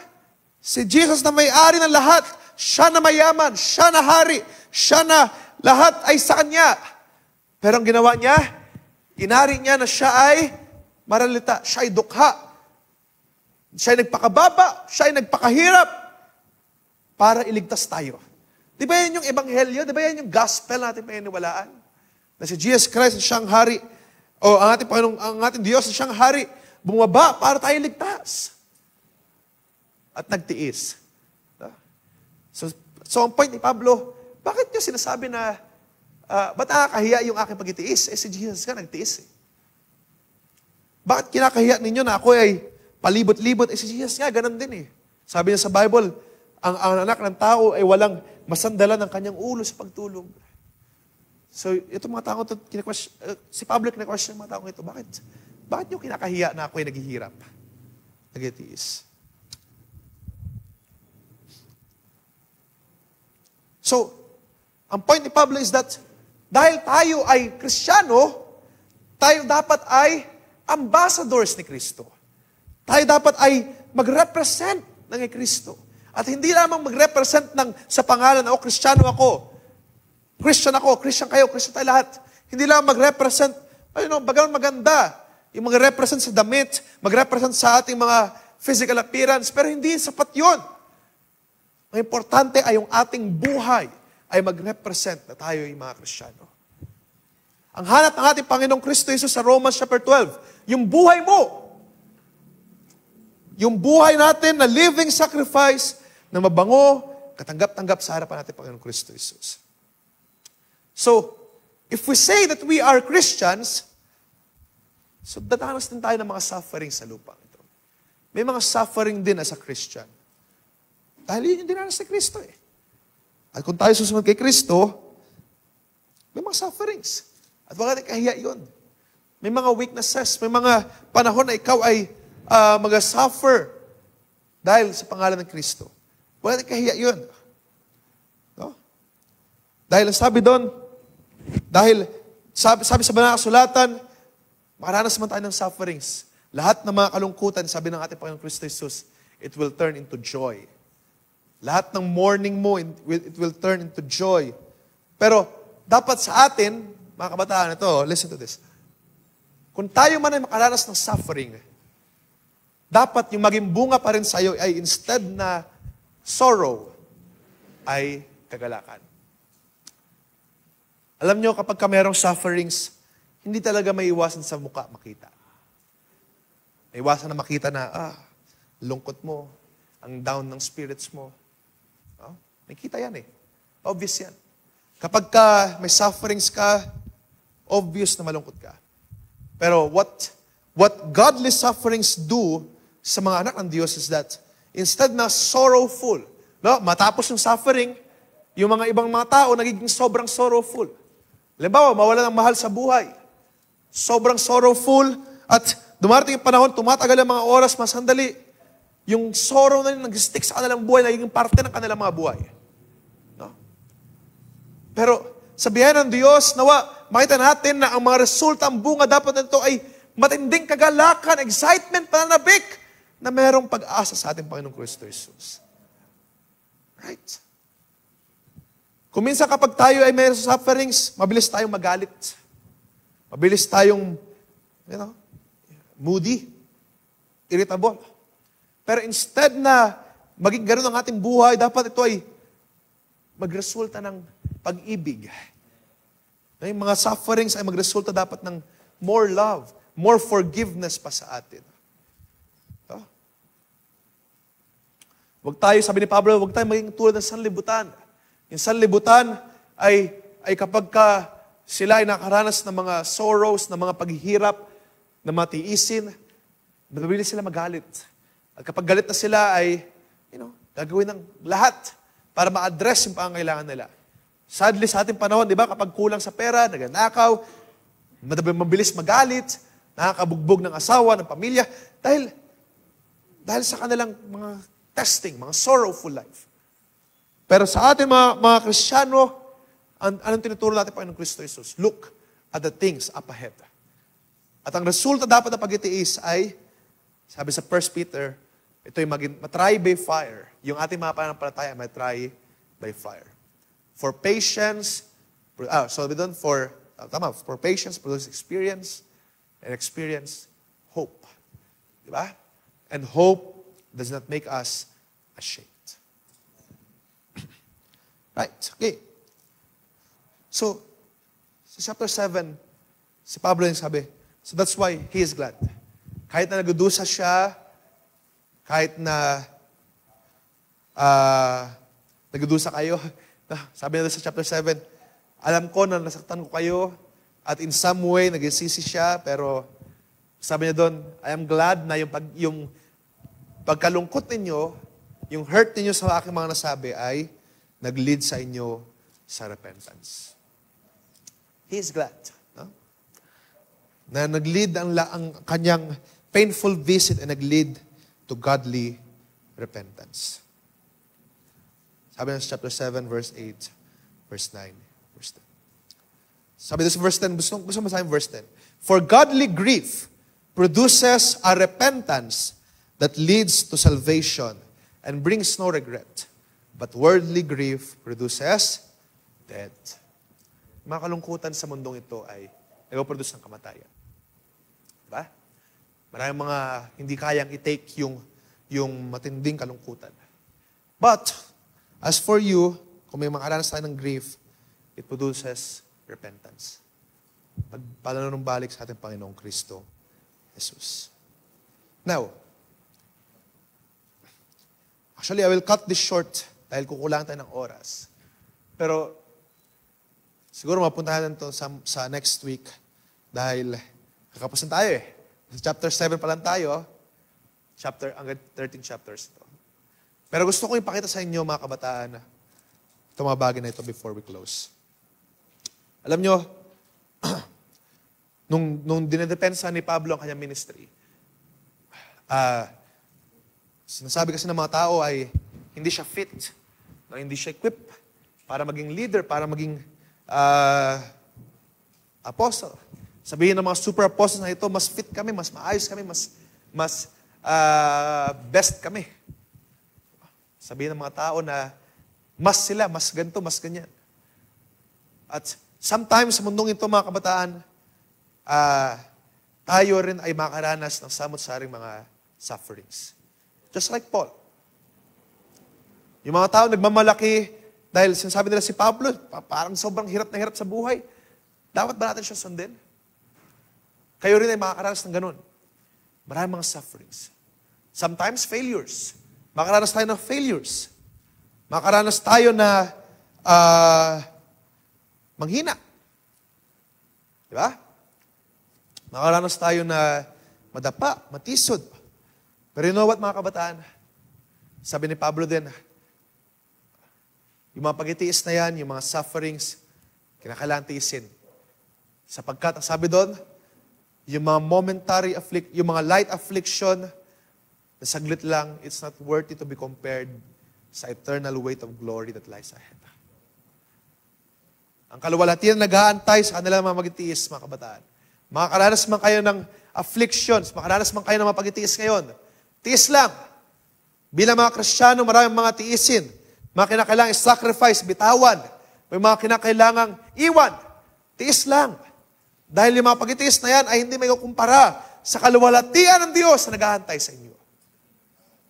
Si Jesus na may-ari ng lahat, siya na mayaman, siya na hari, siya na lahat ay sa Kanya. Pero ang ginawa niya, inari niya na siya ay maralita, siya ay dukha. Siya ay nagpakababa, siya ay nagpakahirap para iligtas tayo. Di ba yan yung ebanghelyo? Di ba yan yung gospel natin paniniwalaan? Na si Jesus Christ siyang hari, o ang ating Panginoong, ang ating Diyos siyang hari, bumaba para tayo ligtas. At nagtiis. So ang point ni Pablo, bakit niya sinasabi na, ba't nakakahiya yung aking pagtitiis? Si Jesus nga nagtiis eh. Bakit kinakahiya ninyo na ako ay palibot-libot? Si Jesus nga, ganun din eh. Sabi niya sa Bible, ang anak ng tao ay walang masandalan ng kanyang ulo sa pagtulog. So, itong mga tao, si Pablo kina-question ng mga tao ito, bakit nyo kinakahiya na ako ay naghihirap? Nagtitiis. So, ang point ni Pablo is that dahil tayo ay Kristiyano, tayo dapat ay ambassadors ni Kristo. Tayo dapat ay mag-represent ng Kristo. At hindi lamang mag-represent sa pangalan na, Kristiyano ako, Christian ako, Christian kayo, Christian tayo lahat. Hindi lamang mag-represent, bagang maganda, yung mag-represent sa damit, mag-represent sa ating mga physical appearance, pero hindi sapat yun. Ang importante ay yung ating buhay ay mag-represent na tayo yung mga Kristiyano. Ang hanap ng ating Panginoong Kristo Jesus sa Romans chapter 12, yung buhay mo, yung buhay natin na living sacrifice na mabango, katanggap-tanggap sa harapan natin Panginoong Kristo Jesus. So, if we say that we are Christians, so dadanas din tayo ng mga suffering sa lupa ito. May mga suffering din as a Christian. Dahil yun yung dinanas ni Kristo eh. At kung tayo susunod kay Kristo, may mga sufferings. At wala natin kahiya yun. May mga weaknesses, may mga panahon na ikaw ay mag-suffer dahil sa pangalan ng Kristo. Wala natin kahiya yun. No? Dahil ang sabi doon, sabi sa banal na kasulatan, makaranas man tayo ng sufferings. Lahat ng mga kalungkutan, sabi ng ating Panginoong Kristo Jesus, it will turn into joy. Lahat ng mourning mo, it will turn into joy. Pero, dapat sa atin, mga kabataan, ito, listen to this. Kung tayo man ay makaranas ng suffering, dapat yung maging bunga pa rin sa'yo ay instead na sorrow, ay kagalakan. Alam nyo, kapag ka merong sufferings, hindi talaga may iwasan sa mukha makita. May iwasan na makita na, lungkot mo, ang down ng spirits mo. Nakita yan eh. Obvious yan. Kapag ka may sufferings ka, obvious na malungkot ka. Pero what godly sufferings do sa mga anak ng Diyos is that instead na sorrowful, matapos yung suffering, yung mga ibang mga tao nagiging sobrang sorrowful. Halimbawa, mawala ng mahal sa buhay. Sobrang sorrowful at dumarating yung panahon, tumatagal ang mga oras, masandali, yung sorrow na yun, nag-stick sa kanilang buhay, nagiging parte ng kanilang mga buhay. No? Pero, sabihan ng Diyos, nawa, makita natin na ang mga resulta, ang bunga dapat nito ay matinding kagalakan, excitement, pananabik, na mayroong pag-asa sa ating Panginoong Kristo Jesus. Right? Kung minsan kapag tayo ay mayroong sufferings, mabilis tayong magalit. Mabilis tayong, moody, irritable. Pero instead na maging ganoon ang ating buhay, dapat ito ay magresulta ng pag-ibig. Yung mga sufferings ay magresulta dapat ng more love, more forgiveness pa sa atin. Huwag tayo, sabi ni Pablo, huwag tayo maging tulad ng sanlibutan. Yung sanlibutan ay kapag ka sila ay nakaranas ng mga sorrows, ng mga paghihirap, na matiisin, mabilis sila magalit. At kapag galit na sila ay, gagawin ng lahat para ma-address yung pangangailangan nila. Sadly, sa ating panahon, di ba, kapag kulang sa pera, nagnanakaw, mabilis magalit, nakakabugbog ng asawa, ng pamilya, dahil sa kanilang mga testing, mga sorrowful life. Pero sa ating mga Kristiyano, anong tinuturo natin Panginoong Kristo Jesus? Look at the things up ahead. At ang resulta dapat na pag-itiis ay, sabi sa 1 Peter, ito ay matry by fire. Yung ating mga pananampalataya, matry by fire. For patience, for patience produces experience, and experience, hope. Diba? And hope does not make us ashamed. Right, okay. So, sa chapter 7, si Pablo yung sabi, so that's why he is glad. Kahit na nagdudusa siya, kahit na nagdudusa kayo. Sabi na sa chapter 7, alam ko na nasaktan ko kayo at in some way, nagsisisi siya, pero sabi niya doon, I am glad na yung pagkalungkot ninyo, yung hurt ninyo sa aking mga nasabi ay nag-lead sa inyo sa repentance. He is glad. No? Na nag-lead ang kanyang painful visit and nag-lead to godly repentance. Sabi ng chapter 7, verse 8, verse 9, verse 10. Sabi doon sa verse 10, gusto mo sa verse 10. For godly grief produces a repentance that leads to salvation and brings no regret. But worldly grief produces death. Mga kalungkutan sa mundong ito ay nag-produce ng kamatayan. Diba? Maraming mga hindi kayang i-take yung matinding kalungkutan. But, as for you, kung may makaranas tayo ng grief, it produces repentance. Pagpananumbalik sa ating Panginoong Kristo, Jesus. Now, actually, I will cut this short dahil kukulangan tayo ng oras. Pero, siguro mapuntahan natin sa next week dahil kakapos na tayo eh. Sa chapter 7 pa lang tayo, hanggang 13 chapters ito. Pero gusto ko ipakita sa inyo, mga kabataan, itong mga bagay na ito before we close. Alam nyo, nung dinedepensa ni Pablo ang kanyang ministry, sinasabi kasi ng mga tao ay hindi siya fit, no, hindi siya equipped para maging leader, para maging apostle. Sabihin ng mga super apostles na ito, mas fit kami, mas maayos kami, mas best kami. Sabihin ng mga tao na mas sila, mas ganito, mas ganyan. At sometimes sa mundong ito, mga kabataan, tayo rin ay makaranas ng samot-saring mga sufferings. Just like Paul. Yung mga tao nagmamalaki dahil sinasabi nila si Pablo, parang sobrang hirap na hirap sa buhay. Dapat ba natin siya sundin? Kayo rin ay makakaranas ng ganun. Maraming mga sufferings. Sometimes failures. Makaranas tayo ng failures. Makaranas tayo na manghina. Diba? Makaranas tayo na madapa, matisod. Pero you know what, mga kabataan? Sabi ni Pablo din, yung mga pagtitiis na yan, yung mga sufferings, kinakailangan tiisin. Sapagkat, sabi doon, yung mga momentary yung mga light affliction, na saglit lang, it's not worthy to be compared sa eternal weight of glory that lies ahead. Ang kaluwalhatian nag-aantay sa kanilang mga magtitiis, mga kabataan. Makakaranas man kayo ng afflictions, makakaranas man kayo ng mga pagtitiis ngayon, tiis lang. Bilang mga Kristiyano, maraming mga tiisin. Mga kinakailangang sacrifice, bitawan. May mga kinakailangang iwan. Tiis lang. Dahil yung mga pagtitiis na yan ay hindi may kumpara sa kaluwalhatian ng Diyos na nag-aantay sa inyo.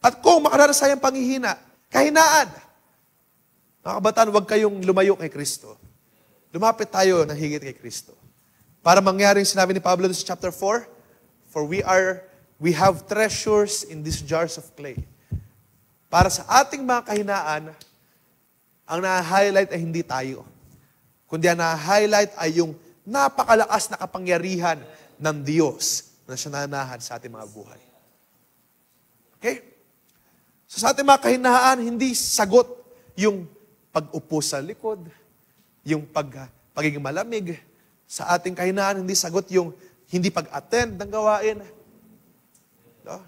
At kung makaranas tayong panghihina, kahinaan. Mga kabataan, huwag kayong lumayo kay Kristo. Lumapit tayo ng higit kay Kristo. Para mangyari yung sinabi ni Pablo sa chapter 4, for we have treasures in these jars of clay. Para sa ating mga kahinaan, ang na-highlight ay hindi tayo. Kundi ang na-highlight ay yung napakalakas na kapangyarihan ng Diyos na siya nanahan sa ating mga buhay. Okay? So sa ating mga kahinaan, hindi sagot yung pag-upo sa likod, yung pagiging malamig. Sa ating kahinaan, hindi sagot yung hindi pag-attend ng gawain. No?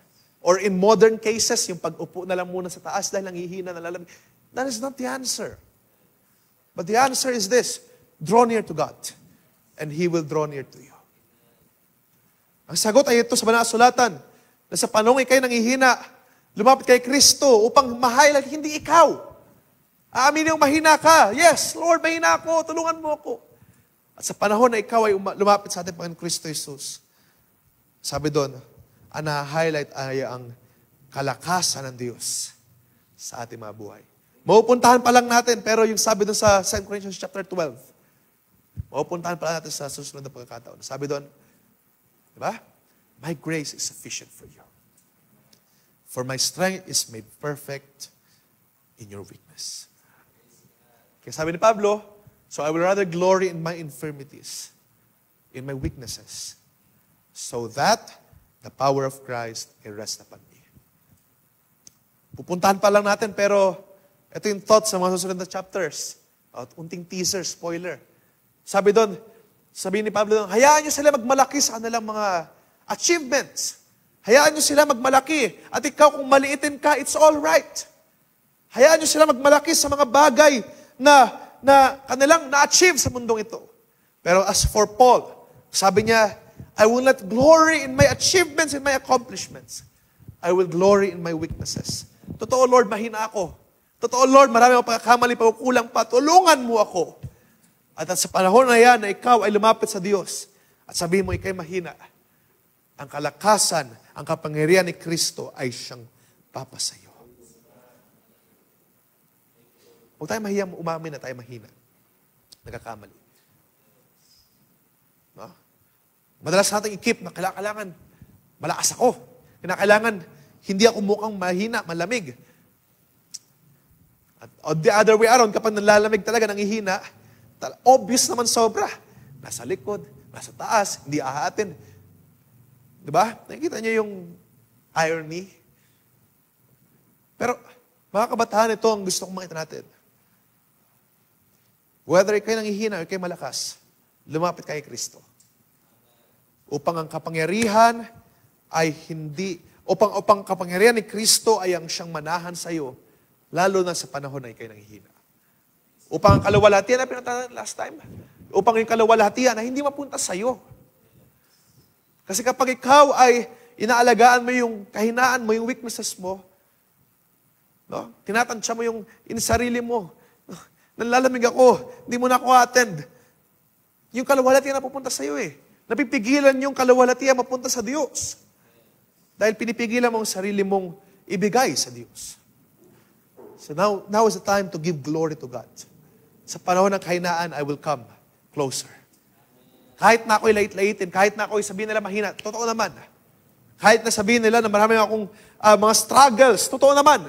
Or in modern cases, yung pag-upo na lang muna sa taas dahil nanghihina, nalalamig. That is not the answer. But the answer is this, draw near to God, and He will draw near to you. Ang sagot ay ito sa Banal na Sulatan, na sa panahon ikay nanghihina, lumapit kay Kristo upang ma-highlight, hindi ikaw. Aamin yung mahina ka. Yes, Lord, mahina ako. Tulungan mo ako. At sa panahon na ikaw ay lumapit sa ating Panginoon Kristo Jesus, sabi doon, ang na-highlight ay ang kalakasan ng Diyos sa ating mga buhay. Maupuntahan pa lang natin, pero yung sabi doon sa 2 Corinthians chapter 12, maupuntahan pa lang natin sa susunod na pagkakataon. Sabi doon, diba? My grace is sufficient for you. For my strength is made perfect in your weakness. Kaya sabi ni Pablo, so I will rather glory in my infirmities, in my weaknesses, so that the power of Christ may rest upon me. Pupuntahan pa lang natin, pero ito yung thoughts sa mga susunod na chapters. At unting teaser, spoiler. Sabi ni Pablo doon, hayaan nyo sila magmalaki sa kanilang mga achievements. Hayaan nyo sila magmalaki. At ikaw, kung maliitin ka, it's all right. Hayaan nyo sila magmalaki sa mga bagay na kanilang na-achieve sa mundong ito. Pero as for Paul, sabi niya, I will not glory in my achievements, in my accomplishments. I will glory in my weaknesses. Totoo, Lord, mahina ako. Totoo, Lord, marami akong pagkakamali, pagkukulang pa. Tulungan mo ako. At sa panahon na yan, na ikaw ay lumapit sa Diyos at sabihin mo, ikay mahina, ang kalakasan, ang kapangyarihan ni Kristo ay siyang papasayo. Huwag tayo mahiyang umamin na tayo mahina. Nagkakamali. No? Madalas natin i-keep na kailangan malakas ako. Kailangan hindi ako mukhang mahina, malamig. At the other way around, kapag nalalamig talaga, nangihina, obvious naman sobra. Nasa likod, nasa taas, hindi ahatin. Diba? Nakikita niyo yung irony? Pero, mga kabataan, ito ang gusto kong makita natin. Whether ikay nangihina o ikay malakas, lumapit kay Kristo. Upang ang kapangyarihan ay hindi, upang kapangyarihan ni Kristo ay ang siyang manahan sa iyo, lalo na sa panahon na ikay nanghihina. Upang ang kaluwalhatian na pinatawag last time, upang yung kaluwalhatian na hindi mapunta sa iyo. Kasi kapag ikaw ay inaalagaan mo yung kahinaan mo, yung weaknesses mo, no? Tinatansya mo yung sarili mo, nalalamig ako, hindi mo na ako attend. Yung kaluwalhatian na pupunta sa iyo eh. Napipigilan yung kaluwalhatian mapunta sa Diyos. Dahil pinipigilan mo ang sarili mong ibigay sa Diyos. So now is the time to give glory to God. Sa panahon ng kahinaan, I will come closer. Kahit na ako'y lait-laitin, kahit na ako'y sabihin nila mahina, totoo naman. Kahit na sabihin nila na marami akong mga struggles, totoo naman.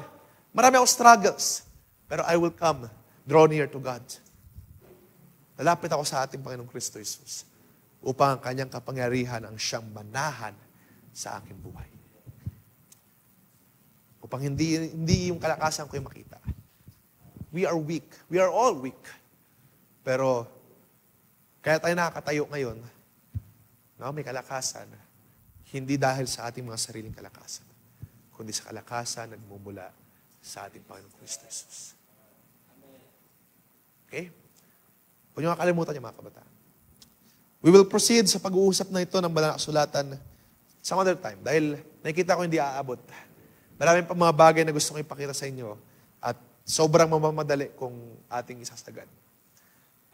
Marami akong struggles. Pero I will come, draw near to God. Lalapit ako sa ating Panginoong Kristo Jesus upang ang kanyang kapangyarihan ang siyang manahan sa aking buhay. Upang hindi yung kalakasan ko yung makita. We are weak. We are all weak. Pero, kaya tayo nakakatayo ngayon, no, may kalakasan, hindi dahil sa ating mga sariling kalakasan, kundi sa kalakasan nagmumula sa ating Panginoong Kristo Jesus. Okay? Huwag niyo makalimutan niyo, mga kabataan. We will proceed sa pag-uusap na ito ng banal na kasulatan some other time. Dahil nakikita ko hindi aabot. Maraming pa mga bagay na gusto kong ipakita sa inyo at sobrang mamamadali kung ating isasagad.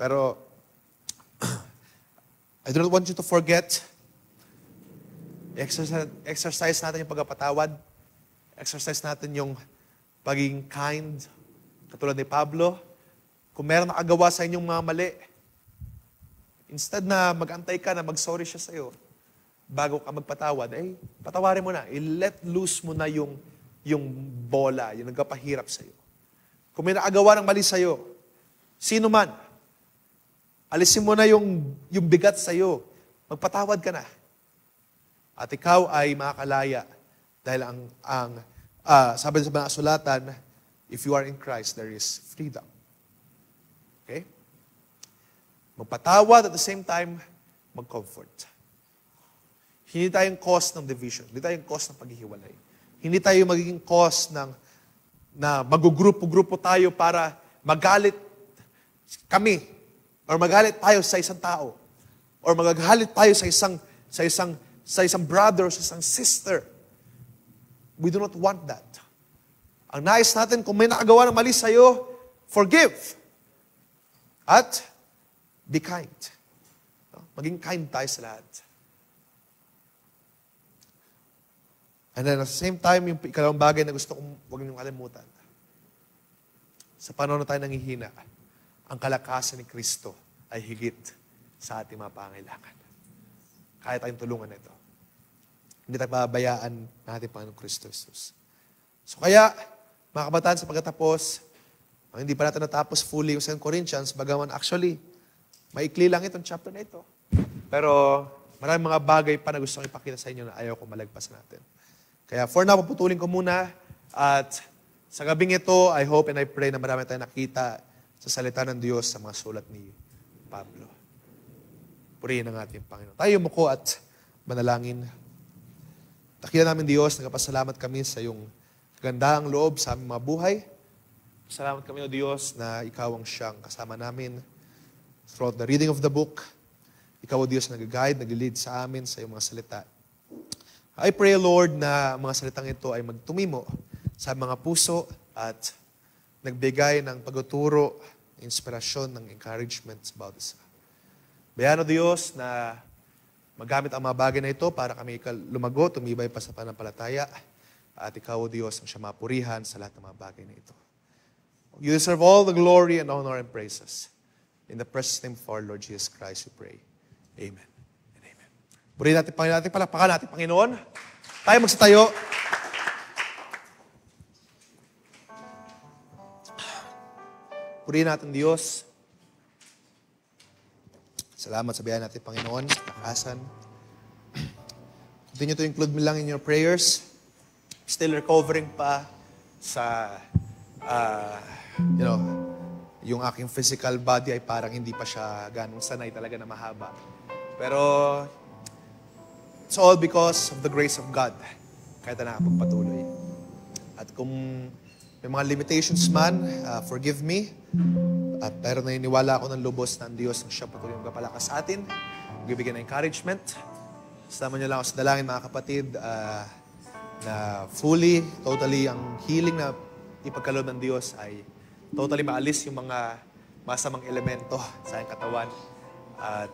Pero, I don't want you to forget, exercise natin yung pagpapatawad, exercise natin yung pagiging kind, katulad ni Pablo. Kung meron nakagawa sa inyong mga mali, instead na mag-antay ka na mag-sorry siya sa'yo, bago ka magpatawad, patawarin mo na. I-let loose mo na yung bola, yung nagkapahirap sa'yo. Kung may nakagawa ng mali sa'yo, sino man, alisin mo na yung bigat sa'yo. Magpatawad ka na. At ikaw ay makakalaya. Dahil sabi sa mga kasulatan, if you are in Christ, there is freedom. Okay? Magpatawad at the same time, mag-comfort. Hindi tayong cause ng division. Hindi tayong cause ng paghihiwalay. Hindi tayo magiging cause na magugrupo-grupo tayo para magalit kami or magalit tayo sa isang tao or magagalit tayo sa isang brother or sa isang sister. We do not want that. Ang nais natin, kung may nakagawa ng mali sa'yo, forgive. At be kind. Maging kind tayo sa lahat. And then at the same time, yung ikalawang bagay na gusto kong huwag niyong kalimutan. Sa panahon na tayo nangihina, ang kalakasan ni Kristo ay higit sa ating mga pangailangan. Kaya tayong tulungan nito. Hindi tayo pabayaan ng ating Panginoong Kristo Jesus. So kaya, mga kabataan, sa pagkatapos, Ang hindi pa natin natapos fully yung 2 Corinthians, bagaman actually, maikli lang itong chapter na ito. Pero maraming mga bagay pa na gusto kong ipakita sa inyo na ayaw ko malagpasan natin. Kaya for now, paputulin ko muna. At sa gabing ito, I hope and I pray na marami tayong nakita sa salita ng Diyos sa mga sulat ni Pablo. Purihin ang ating Panginoon. Tayo muko at manalangin. Dakila namin Diyos, nagpasalamat kami sa iyong kagandahang loob sa aming mga buhay. Salamat kami, O Diyos, na Ikaw ang siyang kasama namin throughout the reading of the book. Ikaw, O Diyos, nag-guide, nag-lead sa amin sa iyong mga salita. I pray, Lord, na mga salitang ito ay magtumimo sa mga puso at nagbigay ng pagtuturo, inspirasyon, ng encouragement sa bawat isa. Bayan, O Diyos, na magamit ang mga bagay na ito para kami lumago, tumibay pa sa panampalataya. At Ikaw, O Diyos, ang siya mapurihan sa lahat ng mga bagay na ito. You deserve all the glory and honor and praises. In the precious name of our Lord Jesus Christ, we pray. Amen and amen. Purihin natin, Panginoon, natin, palakpakan natin, Panginoon. Tayo magsitayo. Purihin natin, Diyos. Salamat sa biyaya natin, Panginoon. Lakasan. Continue to include me lang in your prayers. Still recovering pa sa yung aking physical body ay parang hindi pa siya ganong sanay talaga na mahaba. Pero it's all because of the grace of God. Kahit na nakapagpatuloy. At kung may mga limitations man, forgive me. Pero naniniwala ako ng lubos ng Diyos na siya patuloy yung kapalakas sa atin. Magbibigyan ng encouragement. Sama niyo lang ako sa dalangin, mga kapatid, na fully, totally, ang healing na ipagkaloob ng Diyos ay totally maalis yung mga masamang elemento sa aking katawan. At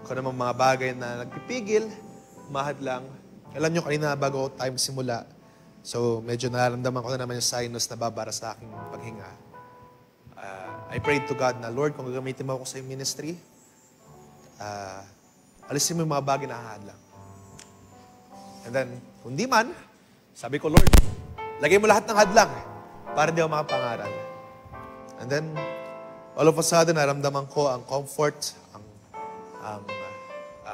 kung namang mga bagay na nagpipigil, mahadlang. Alam nyo, kanina bago tayo simula, so medyo nararamdaman ko na naman yung sinus na babara sa aking paghinga. I prayed to God na, Lord, kung gagamitin mo ako sa iyong ministry, alisin mo yung mga bagay na hahadlang. And then, kung di man, sabi ko, Lord, lagay mo lahat ng hadlang para di ako makapangaral. And then, all of a sudden, naramdaman ko ang comfort, ang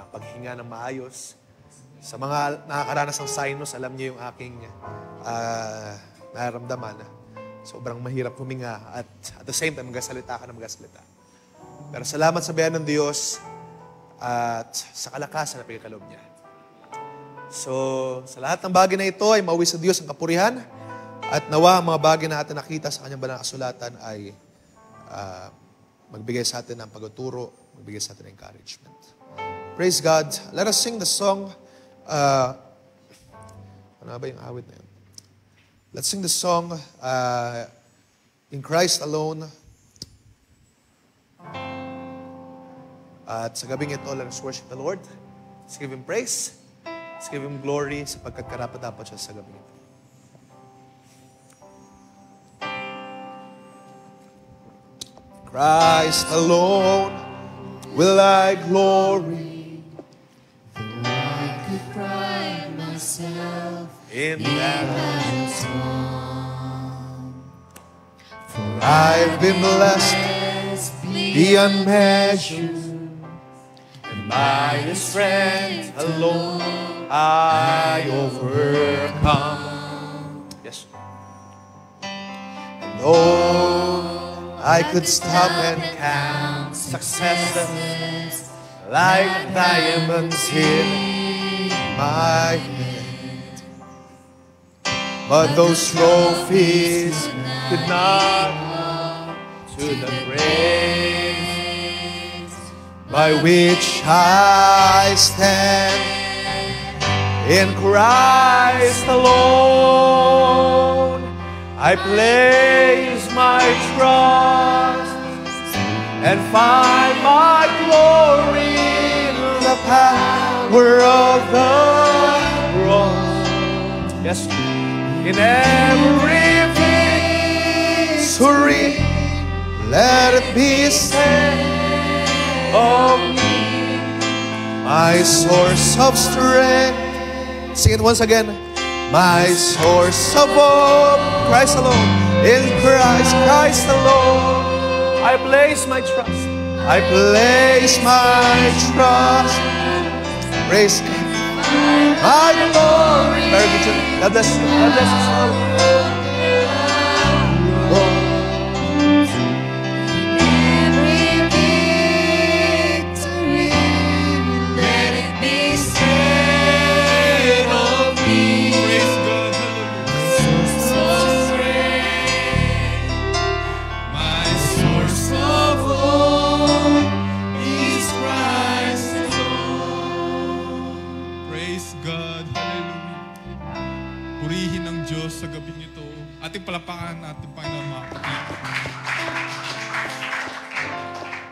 paghinga ng maayos. Sa mga nakakaranas ng sinus, alam niyo yung aking nararamdaman. Sobrang mahirap huminga at the same time, magasalita ka na magasalita. Pero salamat sa biyaya ng Diyos at sa kalakasan na pagkakaloob niya. So, sa lahat ng bagay na ito ay mauwi sa Diyos ang kapurihan at nawa ang mga bagay na atin nakita sa kanyang banal na kasulatan ay magbigay sa atin ng pagtuturo, magbigay sa atin ng encouragement. Praise God. Let us sing the song. Ano ba yung awit na yun? Let's sing the song In Christ Alone. At sa gabing ito, let us worship the Lord. Let's give Him praise. Let's give Him glory sapagkat karapat-dapat siya sa gabing ito. Christ alone will I glory. Though I could pride myself In that for I've been blessed beyond measure, And by His strength alone I overcome. Yes. And oh, I could stop and count successes like diamonds in my hand, but those trophies could not to the grace by which I stand in Christ alone. I place my trust and find my glory in the power of the cross. Yes, in every victory, let it be said of me, my source of strength. Sing it once again. My source of hope, Christ alone. In Christ, Christ alone, I place my trust. I place my trust. Praise God. My glory. Very good. God bless you. God bless you. Every victory, let it be said of me. Praise God. So strength, my source of hope is Christ alone. Praise God. Hallelujah. Purihin ang Diyos sa gabi nito. Ating palapakan natin, Panginoon, mga kapatid.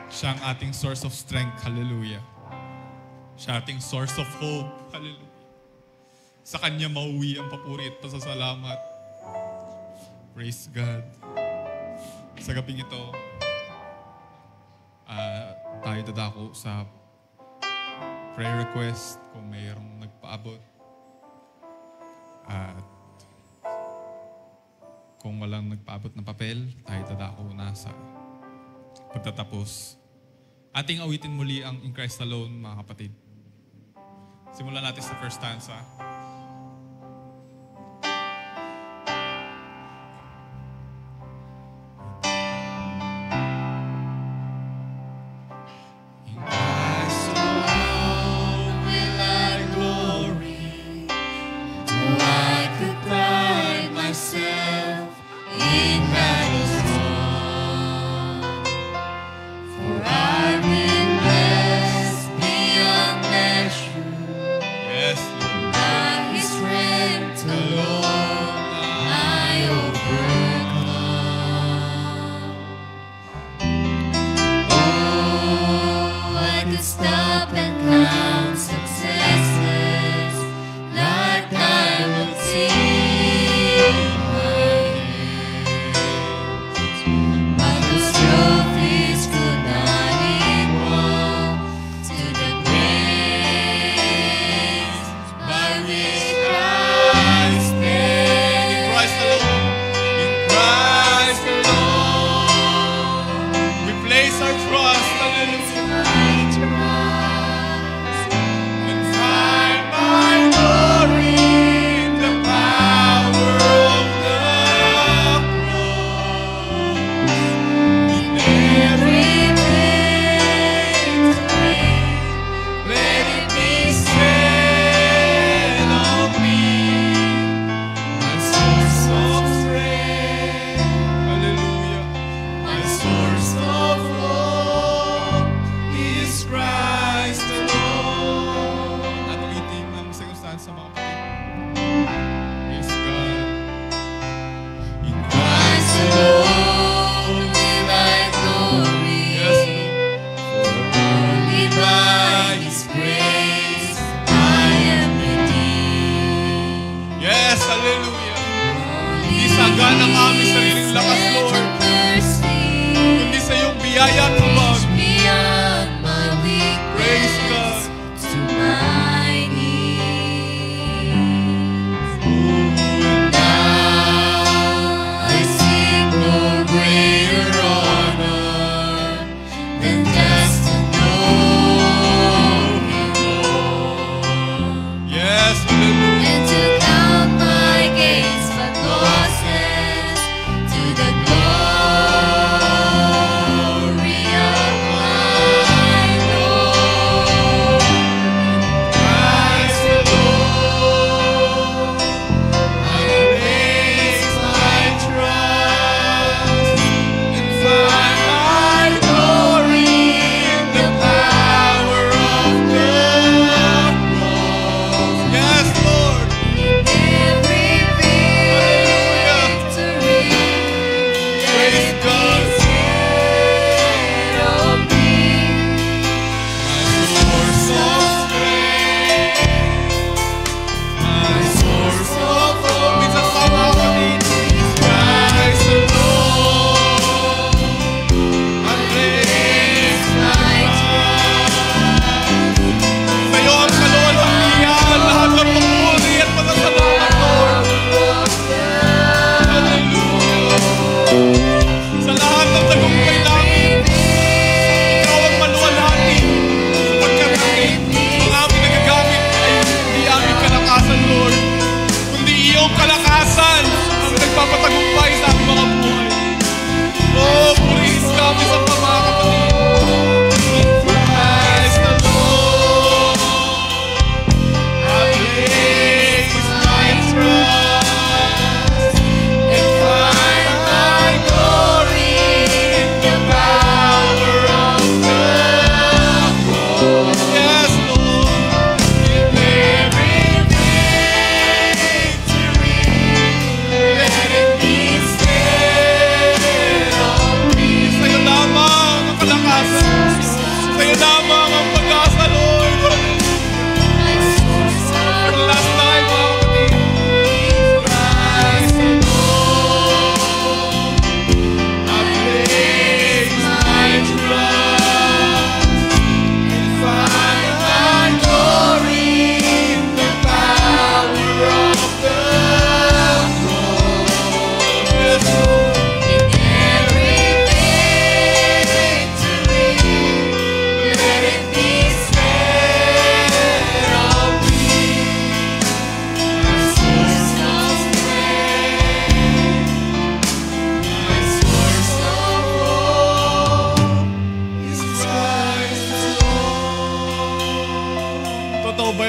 Siya ang ating source of strength. Hallelujah. Siya ating source of hope. Hallelujah. Sa Kanya mauwi ang papuri at pasasalamat. Praise God. Sa gabing ito, tayo dadako sa prayer request kung mayroong nagpaabot. At kung walang nagpaabot ng papel, tayo dadako na sa pagtatapos. Ating awitin muli ang In Christ Alone, mga kapatid. Simulan natin sa first stanza. In Christ alone will I glory, Though I could pride myself in battles won, for I've been blessed beyond measure yes, Lord. by His strength alone. I overcome. Oh, I could stop and count successes like I would sing my hands, but those trophies could not equal to the grace by which Christ In paid. Christ alone, in Christ alone, we place our trust, hallelujah, and find my glory in the power of the cross. In every victory, let it be said of me, my source of strength, hallelujah, my source of hope is Christ alone. At ulitin ang circumstance, mga kapatid. Praise God. In Christ alone will I glory, yes, Lord. only by His grace I am redeemed. Yes, hallelujah. Only sagana ang aming sariling lakas, Lord, thirsty, kundi sa iyong biyaya at habag. beyond my Praise weakness God. to my needs. Now I seek no greater honor than just to know Him more, Yes, hallelujah. and to count my gains but losses to the glory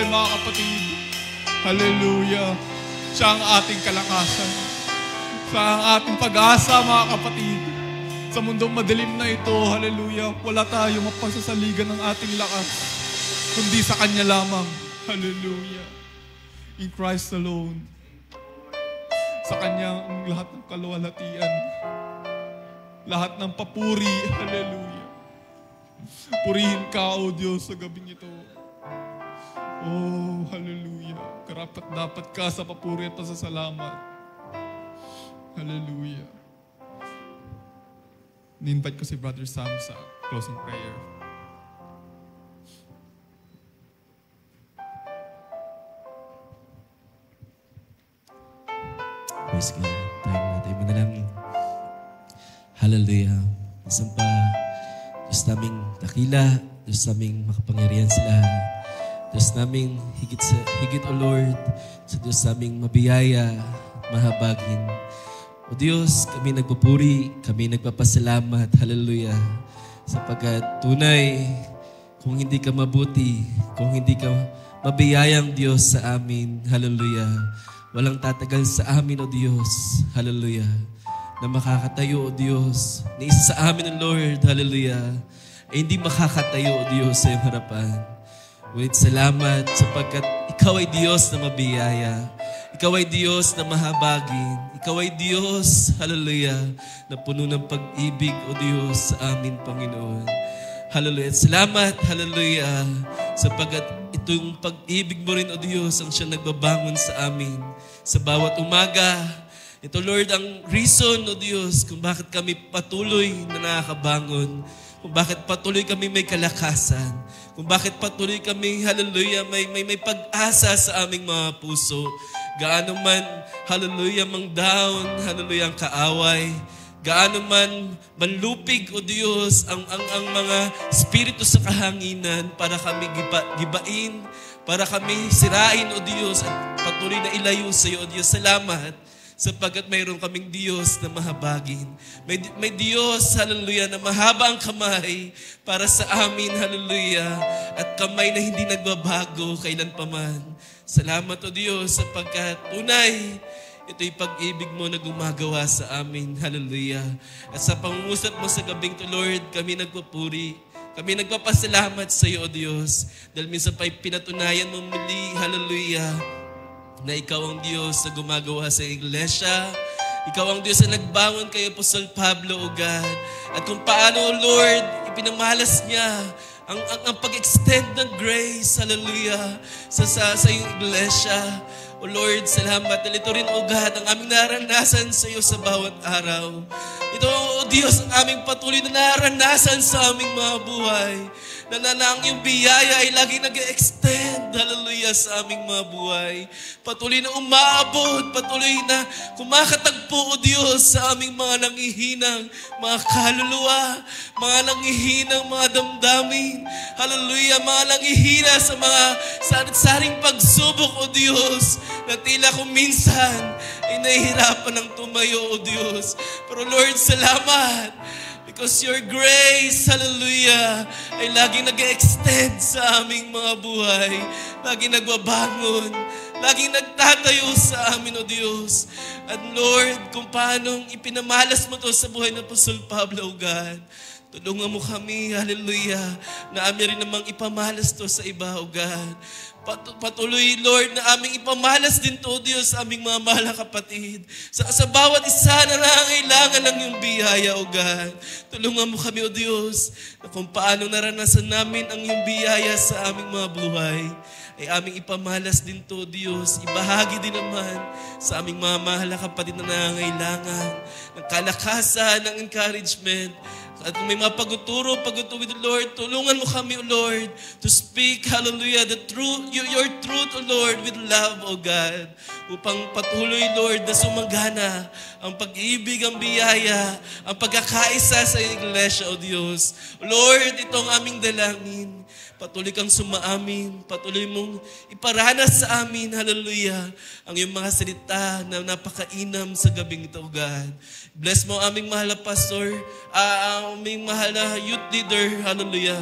mga kapatid. Hallelujah. Siya ang ating kalakasan. Siya ang ating pag-asa, mga kapatid. Sa mundong madilim na ito, hallelujah, wala tayong mapasasaligan ng ating lakas, kundi sa Kanya lamang. Hallelujah. In Christ alone. Sa Kanya ang lahat ng kaluwalhatian. Lahat ng papuri. Hallelujah. Purihin ka, O Diyos, sa gabing ito. Oh, hallelujah. Karapat dapat ka sa papuri at pasasalamat. Hallelujah. Ni-invite ko si Brother Sam sa closing prayer. Praise God. Tayo manalangin. Hallelujah. Isang pa, Diyos naming dakila, Diyos naming makapangyarihan sa lahat. Diyos naming higit o Lord, sa Diyos naming mabiyaya at mahabagin. O Diyos, kami nagpupuri, kami nagpapasalamat, hallelujah, sapagkat tunay, kung hindi ka mabuti, kung hindi ka mabiyayang Diyos sa amin, hallelujah, walang tatagal sa amin, O Diyos, hallelujah, na makakatayo, O Diyos, na isa sa amin, O Lord, hallelujah, ay hindi makakatayo, O Diyos, sa iyong harapan. Ngunit salamat sapagkat Ikaw ay Diyos na mabiyaya. Ikaw ay Diyos na mahabagin. Ikaw ay Diyos, hallelujah, na puno ng pag-ibig, O Diyos, sa amin, Panginoon. Hallelujah. At salamat, hallelujah, sapagkat itong pag-ibig mo rin, O Diyos, ang siyang nagbabangon sa amin sa bawat umaga. Ito, Lord, ang reason, O Diyos, kung bakit kami patuloy na nakakabangon, kung bakit patuloy kami may kalakasan, kung bakit patuloy kami, hallelujah, may pag-asa sa aming mga puso. Gaano man, hallelujah, mang down, hallelujah, ang kaaway, gaano man manlupig, O Diyos, ang mga spirito sa kahanginan para kami gibain, para kami sirain, O Diyos, at patuloy na ilayo sa iyo, O Diyos. Salamat sapagkat mayroon kaming Diyos na mahabagin. May Diyos, hallelujah, na mahaba ang kamay para sa amin, hallelujah, at kamay na hindi nagbabago kailanpaman. Salamat, O Diyos, sapagkat tunay, ito'y pag-ibig mo na gumagawa sa amin, hallelujah. At sa pangungusap mo sa gabing to, Lord, kami nagpupuri. Kami nagpapasalamat sa iyo, O Diyos, dahil minsan pa'y pinatunayan mo muli, hallelujah, na ikaw ang Diyos na gumagawa sa iglesia. Ikaw ang Diyos na nagbangon kay Apostol Pablo, O God. At kung paano, O Lord, ipinamalas niya ang pag-extend ng grace, hallelujah, sa iyong iglesia. O Lord, salamat. Dahil ito rin, O God, ang aming naranasan sa iyo sa bawat araw. Ito, O Diyos, ang aming patuloy na naranasan sa aming mga buhay. Na ang iyong biyaya ay lagi nag-extend, hallelujah, sa aming mga buhay. Patuloy na umaabot, patuloy na kumakatagpo, O Diyos, sa aming mga nangihinang, mga kaluluwa, mga nangihinang, mga damdamin. Hallelujah, mga nangihina sa mga sarit-saring pagsubok, O Diyos, na tila kung minsan ay nahihirapan ng tumayo, O Diyos. Pero Lord, salamat. Because your grace, hallelujah, ay laging nag-extend sa aming mga buhay. Laging nagbabangon. Laging nagtatayo sa amin, O Diyos. At Lord, kung paano ipinamalas mo to sa buhay ng Apostol Pablo, O God, tulungan mo kami, hallelujah, na amin rin namang ipamalas to sa iba, O God. Patuloy, Lord, na aming ipamalas din to, Diyos, sa aming mga mahal na kapatid. Sa bawat isa na nangangailangan ng iyong biyaya, O God. Tulungan mo kami, O Diyos, na kung paano naranasan namin ang iyong biyaya sa aming mga buhay, ay aming ipamalas din to, Diyos. Ibahagi din naman sa aming mga mahal na kapatid na nangangailangan ng kalakasan, ng encouragement. At kung may mga pagtutuwid, Lord, tulungan mo kami, O Lord, to speak, hallelujah, the truth, your truth, O Lord, with love, O God, upang patuloy, Lord, na sumagana ang pag-ibig, ang biyaya, ang pagkakaisa sa iglesia, O Diyos. Lord, ito ang aming dalangin. Patuloy kang sumaamin, patuloy mong iparanas sa amin, hallelujah, ang iyong mga salita na napakainam sa gabing ito, God. Bless mo aming mahal na pastor, aming mahal na youth leader, hallelujah.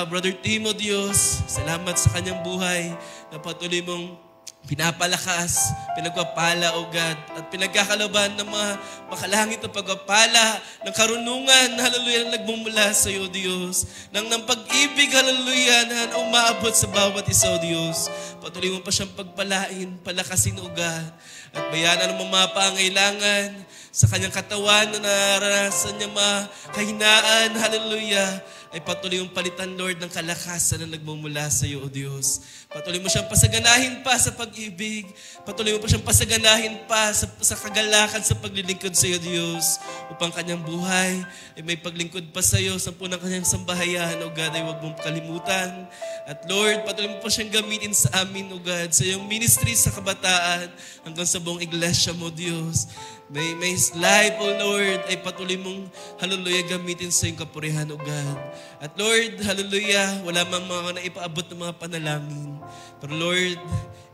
Brother Timo, Diyos. Salamat sa kanyang buhay na patuloy mong pinapalakas, pinagpapala, O God, at pinagkakalaban ng mga makalangit na pagpapala, ng karunungan, hallelujah, na nagmumula sa iyo, Diyos. Ng pag-ibig, hallelujah, na umaabot sa bawat isa, O Diyos. Patuloy mo pa siyang pagpalain, palakasin, O God, at bayanan ng mga pangailangan sa kanyang katawan na naranasan niya kahinaan, hallelujah, ay patuloy mong palitan, Lord, ng kalakasan na nagmumula sa iyo, O Diyos. Patuloy mo siyang pasaganahin pa sa pag-ibig. Patuloy mo pa siyang pasaganahin pa sa kagalakan sa paglilingkod sa iyo, Diyos. Upang kanyang buhay ay may paglingkod pa sa iyo sa punang kanyang sambahayan, O God, ay huwag mong kalimutan. At Lord, patuloy mo pa siyang gamitin sa amin, O God, sa iyong ministry sa kabataan hanggang sa buong iglesia mo, Diyos. May life, O Lord, ay patuloy mong, hallelujah, gamitin sa iyong kapurihan, O God. At Lord, hallelujah, wala mang mga naipaabot ng mga panalangin. Pero Lord,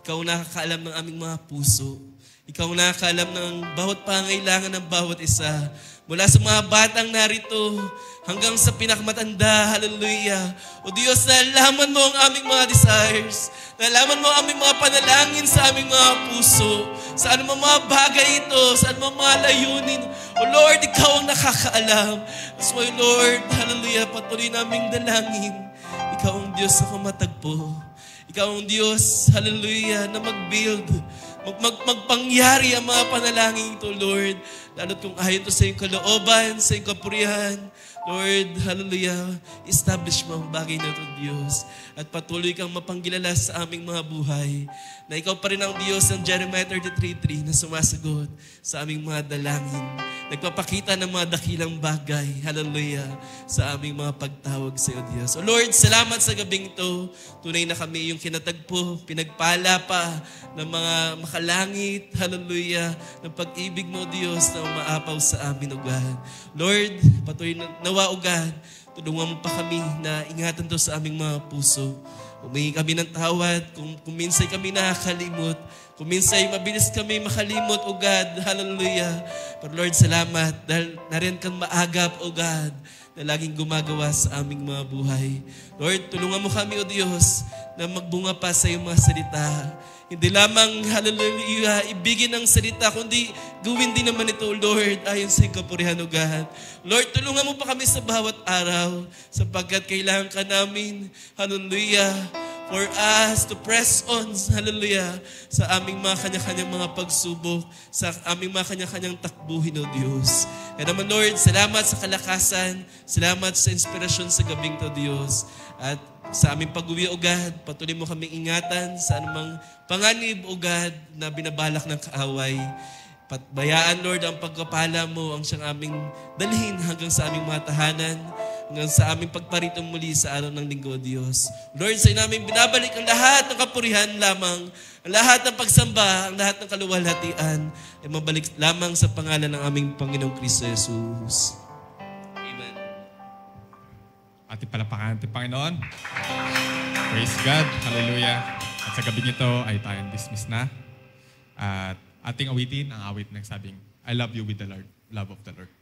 Ikaw nakakaalam ng aming mga puso. Ikaw nakakaalam ng bawat pangailangan ng bawat isa. Mula sa mga batang narito hanggang sa pinakamatanda, hallelujah. O Diyos, nalaman mo ang aming mga desires. Nalaman mo ang aming mga panalangin sa aming mga puso. Sa anumang mga bagay ito, sa anumang mga layunin. O Lord, Ikaw ang nakakaalam. That's why, Lord, hallelujah, patuloy naming dalangin. Ikaw ang Diyos na kumatagpo. Ikaw ang Diyos, hallelujah, na mag-build, magpangyari ang mga panalangin ito, Lord. Lalo't kung ayon ito sa iyong kalooban, sa iyong kapurihan, Lord, hallelujah, establish mo ang bagay na ito, Diyos. At patuloy kang mapanggilala sa aming mga buhay na Ikaw pa rin ang Diyos ng Jeremiah 33:3 na sumasagot sa aming mga dalangin. Nagpapakita ng mga dakilang bagay, hallelujah, sa aming mga pagtawag sa iyo, Diyos. O Lord, salamat sa gabing ito. Tunay na kami yung kinatagpo, pinagpala pa ng mga makalangit, hallelujah, ng pag-ibig mo, Diyos, na umaapaw sa amin, O God. Lord, patuloy nawa, O God, tulungan mo pa kami na ingatan to sa aming mga puso. Humingi kami ng tawad kung minsan kami nakakalimot, kung minsan mabilis kami makalimot, O God, hallelujah. Pero Lord, salamat dahil nariyan kang maagap, O God, na laging gumagawa sa aming mga buhay. Lord, tulungan mo kami, O Diyos, na magbunga pa sa iyong mga salita. Hindi lamang, hallelujah, ibigin ang salita, kundi gawin din naman ito, Lord, ayon sa iyong kapurihan, O God. Lord, tulungan mo pa kami sa bawat araw, sapagkat kailangan ka namin, hallelujah, for us to press on, hallelujah, sa aming mga kanya-kanyang mga pagsubok, sa aming mga kanya-kanyang takbuhin, O Diyos. Kaya naman, Lord, salamat sa kalakasan, salamat sa inspirasyon sa gabing to, Diyos. At sa aming pag-uwi, O God, patuloy mo kaming ingatan sa anumang panganib, O God, na binabalak ng kaaway. Patbayaan, Lord, ang pagkapala mo ang siyang aming dalhin hanggang sa aming mga tahanan, hanggang sa aming pagparito muli sa araw ng linggo, Diyos. Lord, sa namin binabalik ang lahat ng kapurihan lamang, ang lahat ng pagsamba, ang lahat ng kaluwalhatian, ay mabalik lamang sa pangalan ng aming Panginoong Kristo Jesus. Amen. Ating palapakan natin, Panginoon. Praise God. Hallelujah. At sa gabi nito ay tayong dismiss na. At ating awitin ang awit na nagsabing, I love you with the Lord, love of the Lord.